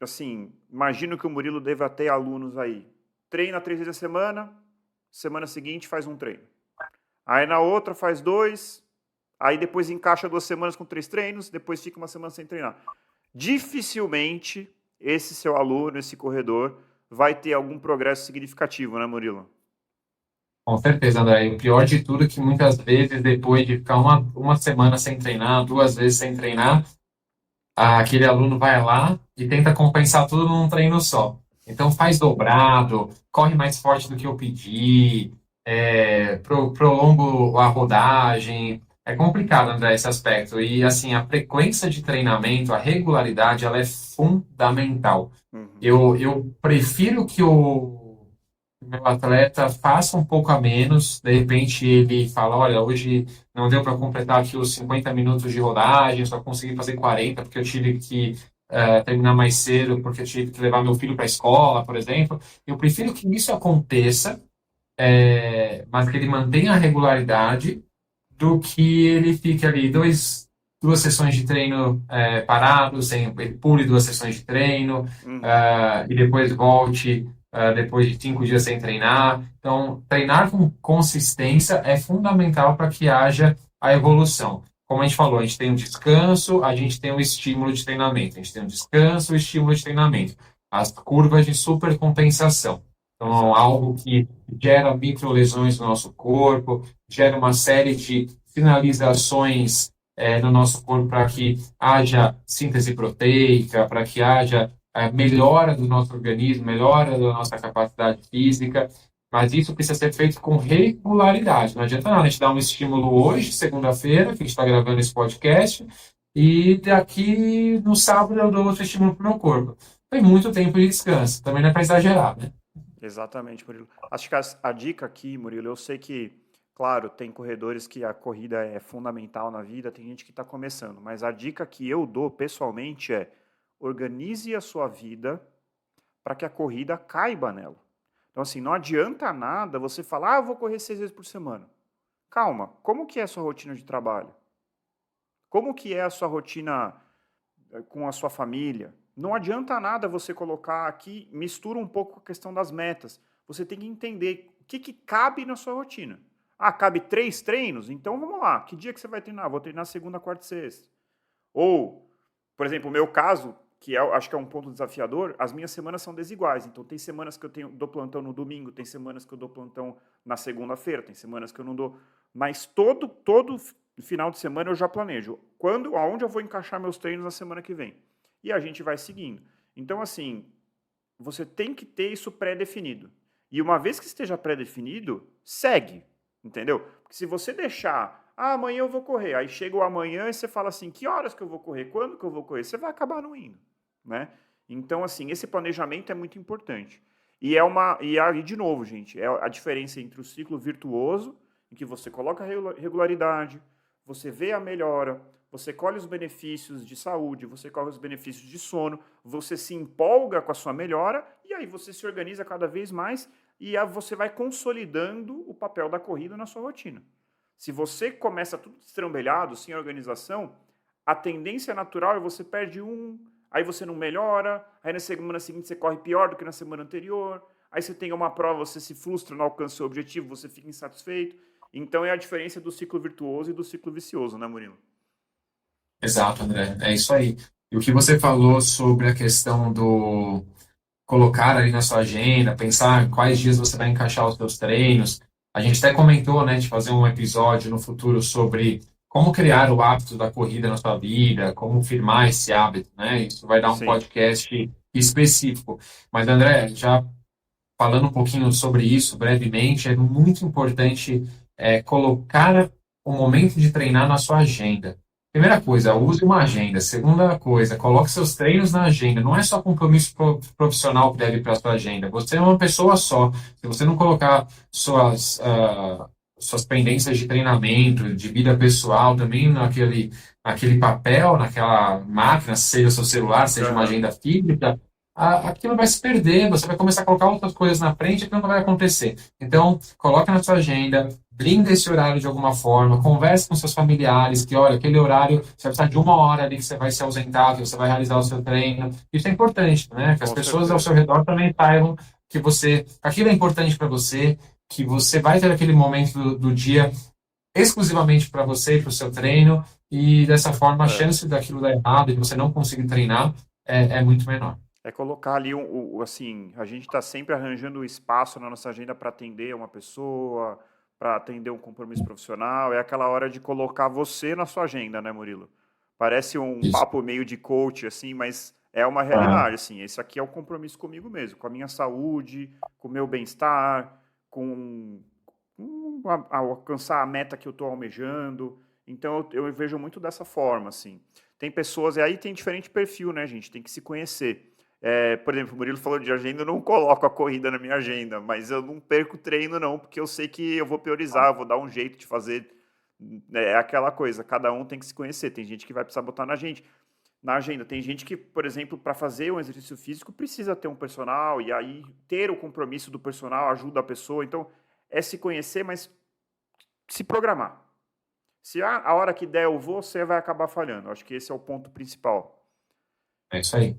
Assim, imagino que o Murilo deva ter alunos aí. Treina 3 vezes a semana seguinte faz um treino. Aí na outra faz 2, aí depois encaixa 2 semanas com 3 treinos, depois fica uma semana sem treinar. Dificilmente esse seu aluno, esse corredor, vai ter algum progresso significativo, né, Murilo? Com certeza, André. E o pior de tudo é que muitas vezes, depois de ficar uma semana sem treinar, 2 vezes sem treinar, aquele aluno vai lá e tenta compensar tudo num treino só. Então faz dobrado, corre mais forte do que eu pedi, prolongo a rodagem. É complicado, André, esse aspecto. E assim, a frequência de treinamento, a regularidade, ela é fundamental. Uhum. Eu prefiro que o meu atleta faça um pouco a menos, de repente ele fala, olha, hoje não deu para completar aqui os 50 minutos de rodagem, só consegui fazer 40 porque eu tive que terminar mais cedo, porque eu tive que levar meu filho para a escola, por exemplo. Eu prefiro que isso aconteça, mas que ele mantenha a regularidade, do que ele fique ali 2 sessões de treino parados, ele pule 2 sessões de treino, Uhum. e depois volte depois de 5 dias sem treinar. Então, treinar com consistência é fundamental para que haja a evolução. Como a gente falou, a gente tem um descanso, a gente tem um estímulo de treinamento. A gente tem um descanso, um estímulo de treinamento. As curvas de supercompensação. Então, Exato. algo que gera microlesões no nosso corpo, gera uma série de sinalizações no nosso corpo para que haja síntese proteica, para que haja melhora do nosso organismo, melhora da nossa capacidade física, mas isso precisa ser feito com regularidade. Não adianta nada a gente dar um estímulo hoje, segunda-feira, que a gente está gravando esse podcast, e daqui no sábado eu dou outro estímulo para o meu corpo. Tem muito tempo de descanso, também não é para exagerar, né? Exatamente, Murilo. Acho que a dica aqui, Murilo, eu sei que, claro, tem corredores que a corrida é fundamental na vida, tem gente que está começando, mas a dica que eu dou pessoalmente é: organize a sua vida para que a corrida caiba nela. Então, assim, não adianta nada você falar, eu vou correr 6 vezes por semana. Calma, como que é a sua rotina de trabalho? Como que é a sua rotina com a sua família? Não adianta nada você colocar aqui, mistura um pouco a questão das metas. Você tem que entender o que cabe na sua rotina. Ah, cabe 3 treinos? Então vamos lá. Que dia que você vai treinar? Vou treinar segunda, quarta e sexta. Ou, por exemplo, o meu caso, que acho que é um ponto desafiador, as minhas semanas são desiguais. Então, tem semanas que eu dou plantão no domingo, tem semanas que eu dou plantão na segunda-feira, tem semanas que eu não dou. Mas todo final de semana eu já planejo aonde eu vou encaixar meus treinos na semana que vem. E a gente vai seguindo. Então, assim, você tem que ter isso pré-definido. E uma vez que esteja pré-definido, segue, entendeu? Porque se você deixar, amanhã eu vou correr, aí chega o amanhã e você fala assim, que horas que eu vou correr, quando que eu vou correr, você vai acabar não indo, né? Então, assim, esse planejamento é muito importante. E aí, de novo, gente, é a diferença entre o ciclo virtuoso, em que você coloca regularidade, você vê a melhora, você colhe os benefícios de saúde, você colhe os benefícios de sono, você se empolga com a sua melhora e aí você se organiza cada vez mais e aí você vai consolidando o papel da corrida na sua rotina. Se você começa tudo destrambelhado, sem organização, a tendência natural é você perde aí você não melhora, aí na semana seguinte você corre pior do que na semana anterior, aí você tem uma prova, você se frustra, não alcança o seu objetivo, você fica insatisfeito. Então é a diferença do ciclo virtuoso e do ciclo vicioso, né, Murilo? Exato, André. É isso aí. E o que você falou sobre a questão do colocar ali na sua agenda, pensar quais dias você vai encaixar os seus treinos. A gente até comentou, né, de fazer um episódio no futuro sobre como criar o hábito da corrida na sua vida, como firmar esse hábito, né? Isso vai dar um Sim. podcast específico. Mas, André, já falando um pouquinho sobre isso brevemente, é muito importante colocar o momento de treinar na sua agenda. Primeira coisa, use uma agenda. Segunda coisa, coloque seus treinos na agenda. Não é só compromisso profissional que deve ir para a sua agenda. Você é uma pessoa só. Se você não colocar suas pendências de treinamento, de vida pessoal, também naquele papel, naquela máquina, seja o seu celular, seja uma Uhum. agenda física, aquilo vai se perder, você vai começar a colocar outras coisas na frente e aquilo não vai acontecer. Então, coloque na sua agenda, blinda esse horário de alguma forma, converse com seus familiares, que olha, aquele horário, você vai precisar de 1 hora ali que você vai se ausentar, que você vai realizar o seu treino. Isso é importante, né? Que as Com pessoas ao certeza. seu redor também saibam que aquilo é importante para você, que você vai ter aquele momento do dia exclusivamente para você e para o seu treino, e dessa forma a É. chance daquilo dar errado e de você não conseguir treinar é muito menor. É colocar ali, assim, a gente está sempre arranjando espaço na nossa agenda para atender uma pessoa, para atender um compromisso profissional. É aquela hora de colocar você na sua agenda, né, Murilo? Parece um Isso. papo meio de coach, assim, mas é uma Ah, realidade, assim. Esse aqui é o compromisso comigo mesmo, com a minha saúde, com o meu bem-estar, com alcançar a meta que eu estou almejando. Então, eu vejo muito dessa forma, assim. Tem pessoas, e aí tem diferente perfil, né, gente? Tem que se conhecer. Por exemplo, o Murilo falou de agenda, eu não coloco a corrida na minha agenda, mas eu não perco treino não, porque eu sei que eu vou priorizar, eu vou dar um jeito de fazer, é aquela coisa, cada um tem que se conhecer, tem gente que vai precisar botar na agenda, tem gente que, por exemplo, para fazer um exercício físico precisa ter um personal, e aí ter o compromisso do personal ajuda a pessoa, então é se conhecer, mas se programar. Se a hora que der eu vou, você vai acabar falhando, acho que esse é o ponto principal. é isso aí.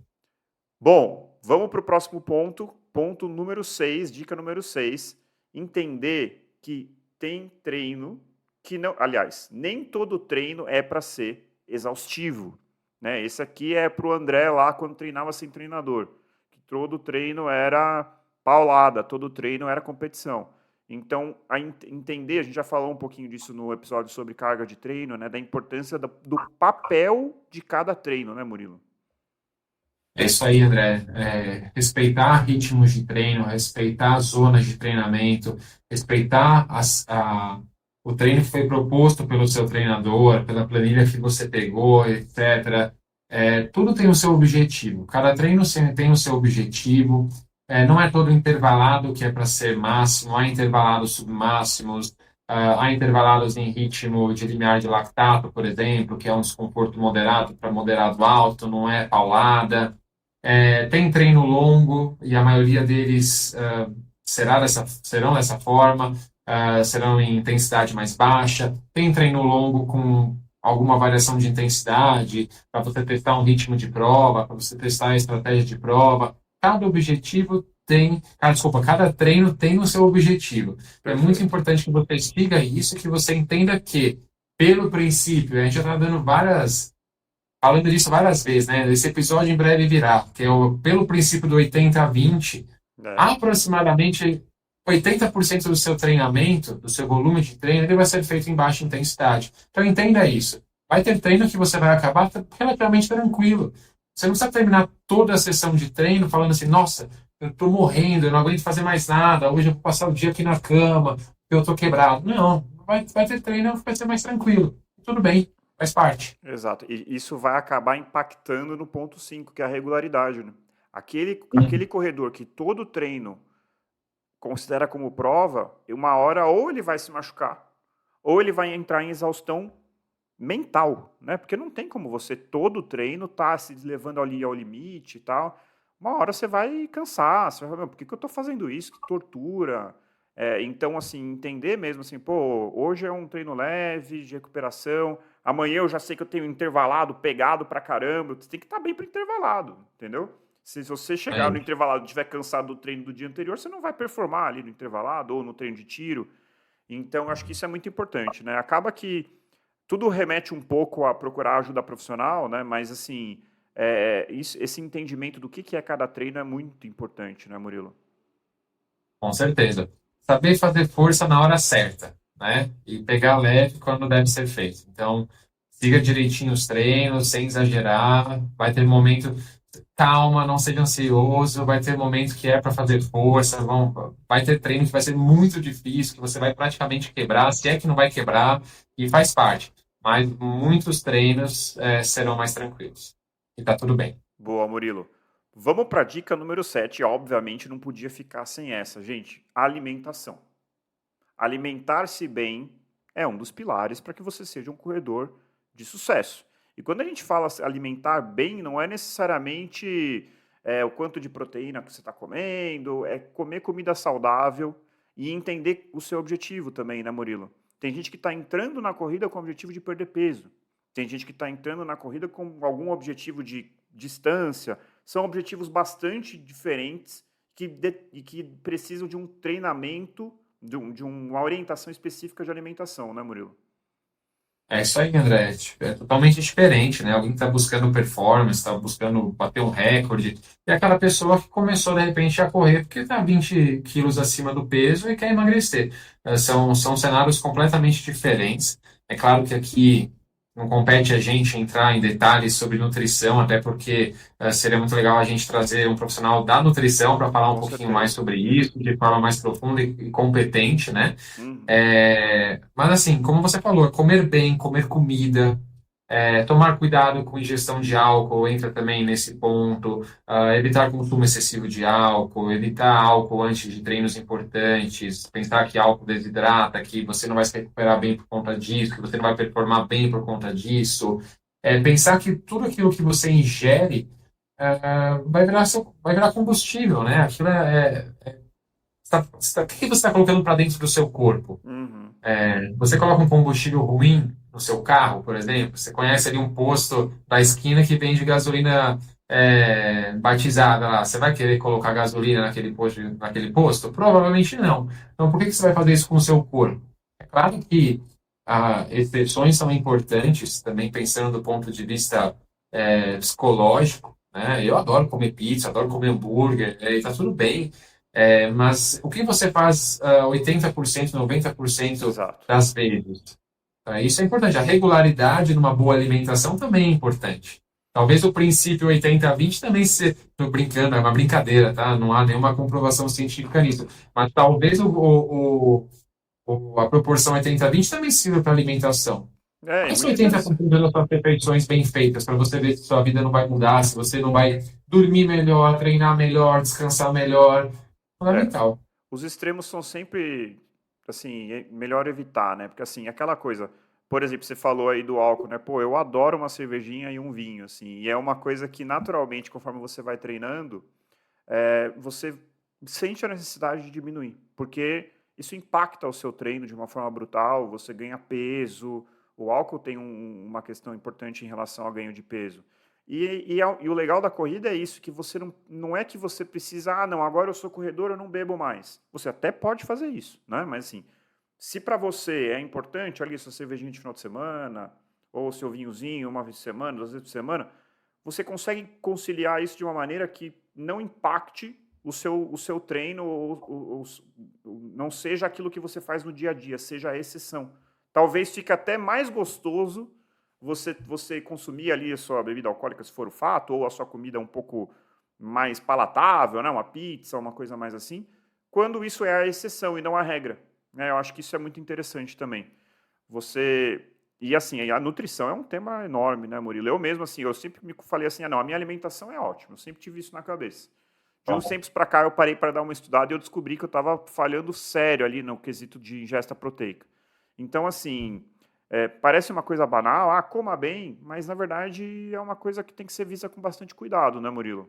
Bom, vamos para o próximo ponto, ponto número 6, dica número 6. Entender que tem treino que não. Aliás, nem todo treino é para ser exaustivo. Né? Esse aqui é para o André lá quando treinava sem treinador. Que todo treino era paulada, todo treino era competição. Então, entender, a gente já falou um pouquinho disso no episódio sobre carga de treino, né? Da importância do papel de cada treino, né, Murilo? É isso aí, André. Respeitar ritmos de treino, respeitar zonas de treinamento, respeitar o treino que foi proposto pelo seu treinador, pela planilha que você pegou, etc. Tudo tem o seu objetivo. Cada treino tem o seu objetivo. Não é todo intervalado que é para ser máximo, há intervalados submáximos, há intervalados em ritmo de limiar de lactato, por exemplo, que é um desconforto moderado para moderado alto, não é paulada. Tem treino longo e a maioria deles serão dessa forma, serão em intensidade mais baixa. Tem treino longo com alguma variação de intensidade para você testar um ritmo de prova, para você testar a estratégia de prova. Cada treino tem o seu objetivo. É muito Perfeito. importante que você siga isso, que você entenda que, pelo princípio, a gente já está dando falando disso várias vezes, né? Esse episódio em breve virá, que é pelo princípio do 80-20, É, aproximadamente 80% do seu treinamento, do seu volume de treino, ele vai ser feito em baixa intensidade. Então entenda isso. Vai ter treino que você vai acabar relativamente tranquilo. Você não precisa terminar toda a sessão de treino falando assim, nossa, eu tô morrendo, eu não aguento fazer mais nada, hoje eu vou passar o dia aqui na cama, eu tô quebrado. Não, vai ter treino, vai ser mais tranquilo. Tudo bem, faz parte. Exato. E isso vai acabar impactando no ponto 5, que é a regularidade, né? Aquele corredor que todo treino considera como prova, uma hora ou ele vai se machucar, ou ele vai entrar em exaustão mental, né? Porque não tem como você todo treino tá se levando ali ao limite e tal. Uma hora você vai cansar, você vai falar, por que eu tô fazendo isso? Que tortura. Então, assim, entender mesmo assim, pô, hoje é um treino leve, de recuperação, amanhã eu já sei que eu tenho intervalado, pegado pra caramba, você tem que estar bem pro intervalado, entendeu? Se você chegar no É, intervalado e estiver cansado do treino do dia anterior, você não vai performar ali no intervalado ou no treino de tiro. Então, acho que isso é muito importante, né? Acaba que tudo remete um pouco a procurar ajuda profissional, né? Mas assim, esse entendimento do que é cada treino é muito importante, né, Murilo? com certeza. Saber fazer força na hora certa, né? E pegar leve quando deve ser feito. Então, siga direitinho os treinos, sem exagerar. Vai ter momento, calma, não seja ansioso. Vai ter momento que é para fazer força. Vai ter treino que vai ser muito difícil, que você vai praticamente quebrar, se é que não vai quebrar, e faz parte. Mas muitos treinos serão mais tranquilos. E tá tudo bem. Boa, Murilo. Vamos para a dica número 7. Obviamente não podia ficar sem essa, gente. Alimentação. Alimentar-se bem é um dos pilares para que você seja um corredor de sucesso. E quando a gente fala alimentar bem, não é necessariamente o quanto de proteína que você está comendo, é comer comida saudável e entender o seu objetivo também, né, Murilo? Tem gente que está entrando na corrida com o objetivo de perder peso. Tem gente que está entrando na corrida com algum objetivo de distância. São objetivos bastante diferentes e que precisam de um treinamento de uma orientação específica de alimentação, né, Murilo? É isso aí, André. É totalmente diferente, né? Alguém que está buscando performance, está buscando bater um recorde, e aquela pessoa que começou, de repente, a correr porque está 20 quilos acima do peso e quer emagrecer. São cenários completamente diferentes. É claro que aqui não compete a gente entrar em detalhes sobre nutrição, até porque seria muito legal a gente trazer um profissional da nutrição para falar um Com pouquinho mais certeza. sobre isso, de forma mais profunda e competente, né? Uhum. Mas assim, como você falou, é comer bem, comer comida, tomar cuidado com ingestão de álcool, entra também nesse ponto, evitar consumo excessivo de álcool, evitar álcool antes de treinos importantes, pensar que álcool desidrata, que você não vai se recuperar bem por conta disso, que você não vai performar bem por conta disso, pensar que tudo aquilo que você ingere vai virar combustível, né? Aquilo o que você está colocando para dentro do seu corpo? Uhum. Você coloca um combustível ruim no seu carro, por exemplo, você conhece ali um posto da esquina que vende gasolina batizada lá, você vai querer colocar gasolina naquele posto? Provavelmente não. Então, por que você vai fazer isso com o seu corpo? É claro que exceções são importantes, também pensando do ponto de vista psicológico, né? Eu adoro comer pizza, adoro comer hambúrguer, e tá tudo bem. Mas o que você faz 80%, 90% Exato. das vezes? Isso é importante. A regularidade numa boa alimentação também é importante. Talvez o princípio 80-20 também se. Estou brincando, é uma brincadeira, tá? Não há nenhuma comprovação científica nisso. Mas talvez a proporção 80-20 também sirva para alimentação. É Faz muito 80% interessante. das suas refeições bem feitas para você ver se sua vida não vai mudar, se você não vai dormir melhor, treinar melhor, descansar melhor. É, Fundamental. os extremos são sempre, assim, melhor evitar, né? Porque, assim, aquela coisa, por exemplo, você falou aí do álcool, né? Pô, eu adoro uma cervejinha e um vinho, assim, e é uma coisa que, naturalmente, conforme você vai treinando, você sente a necessidade de diminuir, porque isso impacta o seu treino de uma forma brutal, você ganha peso, o álcool tem uma questão importante em relação ao ganho de peso. E o legal da corrida é isso, que você não é que você precisa, não, agora eu sou corredor, eu não bebo mais. Você até pode fazer isso, né? Mas assim, se para você é importante, ali, sua cervejinha de final de semana, ou seu vinhozinho uma vez por semana, 2 vezes por semana, você consegue conciliar isso de uma maneira que não impacte o seu treino não seja aquilo que você faz no dia a dia, seja a exceção. Talvez fique até mais gostoso você consumir ali a sua bebida alcoólica, se for o fato, ou a sua comida um pouco mais palatável, né? Uma pizza, uma coisa mais assim, quando isso é a exceção e não a regra. Né? Eu acho que isso é muito interessante também. Você... E assim, a nutrição é um tema enorme, né, Murilo? Eu mesmo, assim, eu sempre me falei assim, não, a minha alimentação é ótima, eu sempre tive isso na cabeça. De uns tempos para cá, eu parei para dar uma estudada e eu descobri que eu estava falhando sério ali no quesito de ingesta proteica. Então, assim, parece uma coisa banal, coma bem, mas na verdade é uma coisa que tem que ser vista com bastante cuidado, né, Murilo?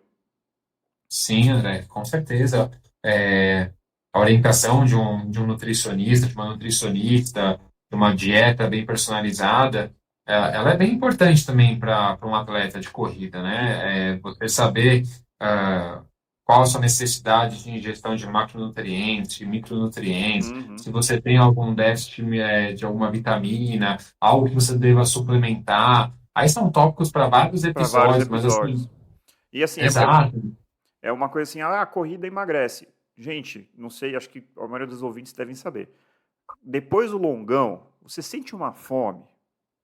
Sim, André, com certeza. É, a orientação de um nutricionista, de uma nutricionista, de uma dieta bem personalizada, ela é bem importante também para um atleta de corrida, né? Você saber qual a sua necessidade de ingestão de macronutrientes, de micronutrientes, Uhum. se você tem algum déficit de alguma vitamina, algo que você deva suplementar. Aí são tópicos para vários Para vários episódios, mas assim, episódios. E assim, exato. é uma coisa assim, a corrida emagrece. Gente, não sei, acho que a maioria dos ouvintes devem saber. Depois do longão, você sente uma fome,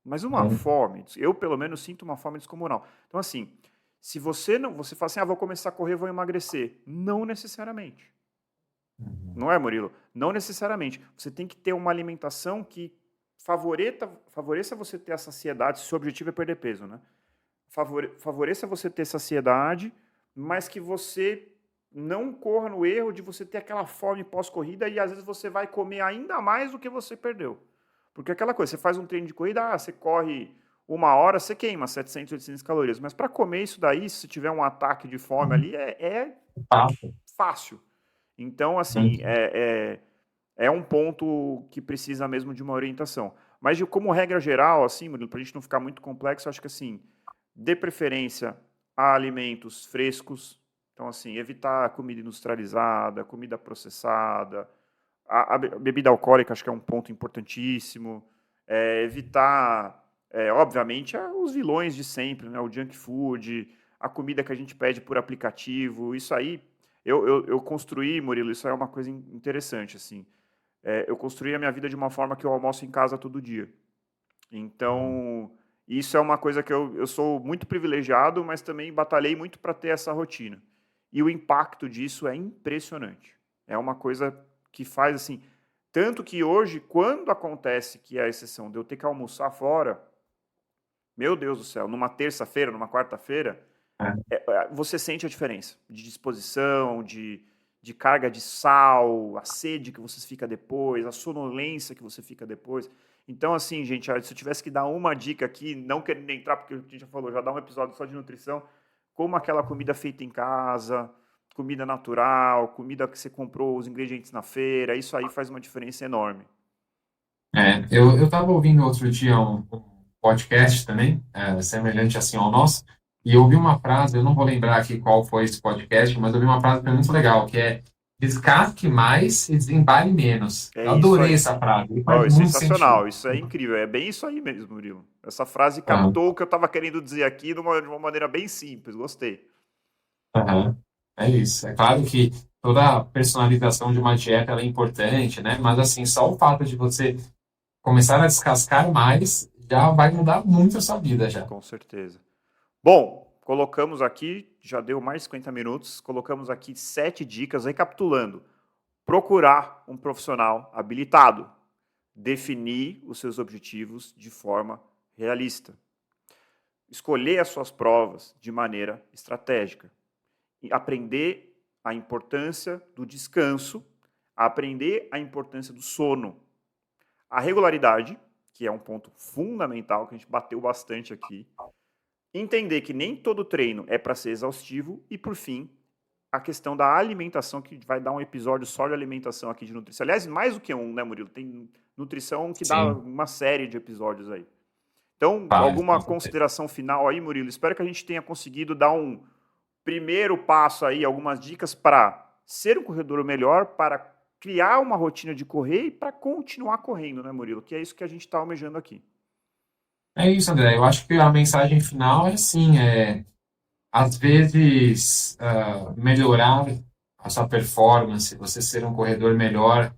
mas uma fome, eu pelo menos sinto uma fome descomunal. Então assim, se você não, você fala assim, vou começar a correr, vou emagrecer. Não necessariamente. Não é, Murilo? Não necessariamente. Você tem que ter uma alimentação que favoreça você ter a saciedade, se o objetivo é perder peso, né? Favoreça você ter saciedade, mas que você não corra no erro de você ter aquela fome pós-corrida e às vezes você vai comer ainda mais do que você perdeu. Porque aquela coisa, você faz um treino de corrida, você corre 1 hora, você queima 700, 800 calorias. Mas para comer isso daí, se tiver um ataque de fome ali, é fácil. Então, assim, é um ponto que precisa mesmo de uma orientação. Mas como regra geral, assim, para a gente não ficar muito complexo, acho que assim, dê preferência a alimentos frescos. Então, assim, evitar comida industrializada, comida processada. A bebida alcoólica acho que é um ponto importantíssimo. Evitar, obviamente, os vilões de sempre, né? O junk food, a comida que a gente pede por aplicativo. Isso aí, eu construí, Murilo, isso é uma coisa interessante, assim. Eu construí a minha vida de uma forma que eu almoço em casa todo dia. Então, isso é uma coisa que eu sou muito privilegiado, mas também batalhei muito para ter essa rotina. E o impacto disso é impressionante. É uma coisa que faz assim. Tanto que hoje, quando acontece que é a exceção de eu ter que almoçar fora, meu Deus do céu, numa terça-feira, numa quarta-feira, você sente a diferença de disposição, de carga de sal, a sede que você fica depois, a sonolência que você fica depois. Então, assim, gente, se eu tivesse que dar uma dica aqui, não querendo entrar, porque a gente já falou, já dá um episódio só de nutrição, como aquela comida feita em casa, comida natural, comida que você comprou os ingredientes na feira, isso aí faz uma diferença enorme. Eu estava ouvindo outro dia um podcast também, semelhante assim ao nosso, e eu ouvi uma frase, eu não vou lembrar aqui qual foi esse podcast, mas eu ouvi uma frase que é muito legal, que é descasque mais e desembale menos. É Eu isso adorei aí. essa frase, e Oh, faz é muito sentido. sensacional, isso é incrível, é bem isso aí mesmo, Murilo. Essa frase Aham, captou o que eu estava querendo dizer aqui de uma maneira bem simples, gostei. aham. É isso. É claro que toda a personalização de uma dieta ela é importante, né? Mas assim, só o fato de você começar a descascar mais já vai mudar muito a sua vida já. Com certeza. Bom, colocamos aqui, já deu mais de 50 minutos, colocamos aqui 7 dicas, recapitulando. Procurar um profissional habilitado. Definir os seus objetivos de forma realista. Escolher as suas provas de maneira estratégica. E aprender a importância do descanso, aprender a importância do sono. A regularidade, que é um ponto fundamental que a gente bateu bastante aqui. Entender que nem todo treino é para ser exaustivo e, por fim, a questão da alimentação, que vai dar um episódio só de alimentação aqui de nutrição. Aliás, mais do que um, né, Murilo? Tem nutrição que dá Sim, uma série de episódios aí. Então, faz, alguma com certeza. consideração final aí, Murilo? Espero que a gente tenha conseguido dar um primeiro passo aí, algumas dicas para ser um corredor melhor, para criar uma rotina de correr e para continuar correndo, né, Murilo? Que é isso que a gente está almejando aqui. É isso, André. Eu acho que a mensagem final é assim, às vezes melhorar a sua performance, você ser um corredor melhor,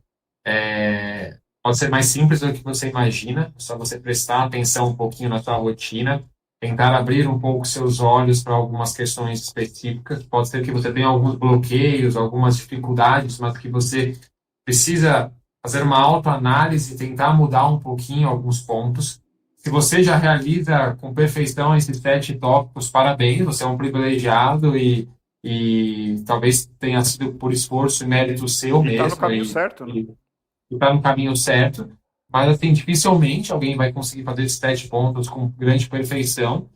pode ser mais simples do que você imagina, é só você prestar atenção um pouquinho na sua rotina tentar abrir um pouco seus olhos para algumas questões específicas. Pode ser que você tenha alguns bloqueios, algumas dificuldades, mas que você precisa fazer uma autoanálise e tentar mudar um pouquinho alguns pontos. Se você já realiza com perfeição esses 7 tópicos, parabéns, você é um privilegiado e talvez tenha sido por esforço e mérito seu E tá no mesmo caminho certo, né? e está no caminho certo, mas assim, dificilmente alguém vai conseguir fazer esses 7 pontos com grande perfeição.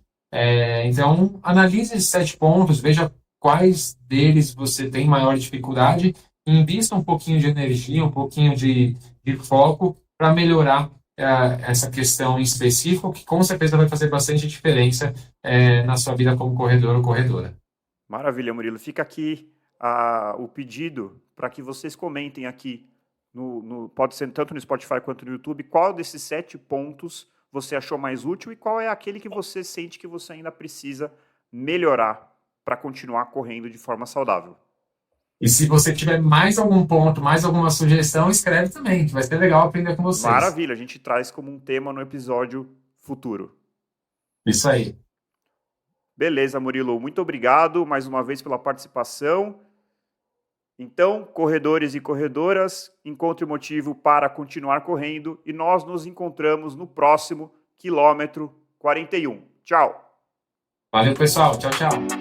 Então, analise esses 7 pontos, veja quais deles você tem maior dificuldade e invista um pouquinho de energia, um pouquinho de foco para melhorar essa questão em específico, que com certeza vai fazer bastante diferença na sua vida como corredor ou corredora. Maravilha, Murilo. Fica aqui o pedido para que vocês comentem aqui, pode ser tanto no Spotify quanto no YouTube, qual desses 7 pontos você achou mais útil e qual é aquele que você sente que você ainda precisa melhorar para continuar correndo de forma saudável. E se você tiver mais algum ponto, mais alguma sugestão, escreve também, que vai ser legal aprender com vocês. Maravilha, a gente traz como um tema no episódio futuro. Isso aí. Beleza, Murilo, muito obrigado mais uma vez pela participação. Então, corredores e corredoras, encontre motivo para continuar correndo e nós nos encontramos no próximo quilômetro 41. Tchau! Valeu, pessoal. Tchau, tchau.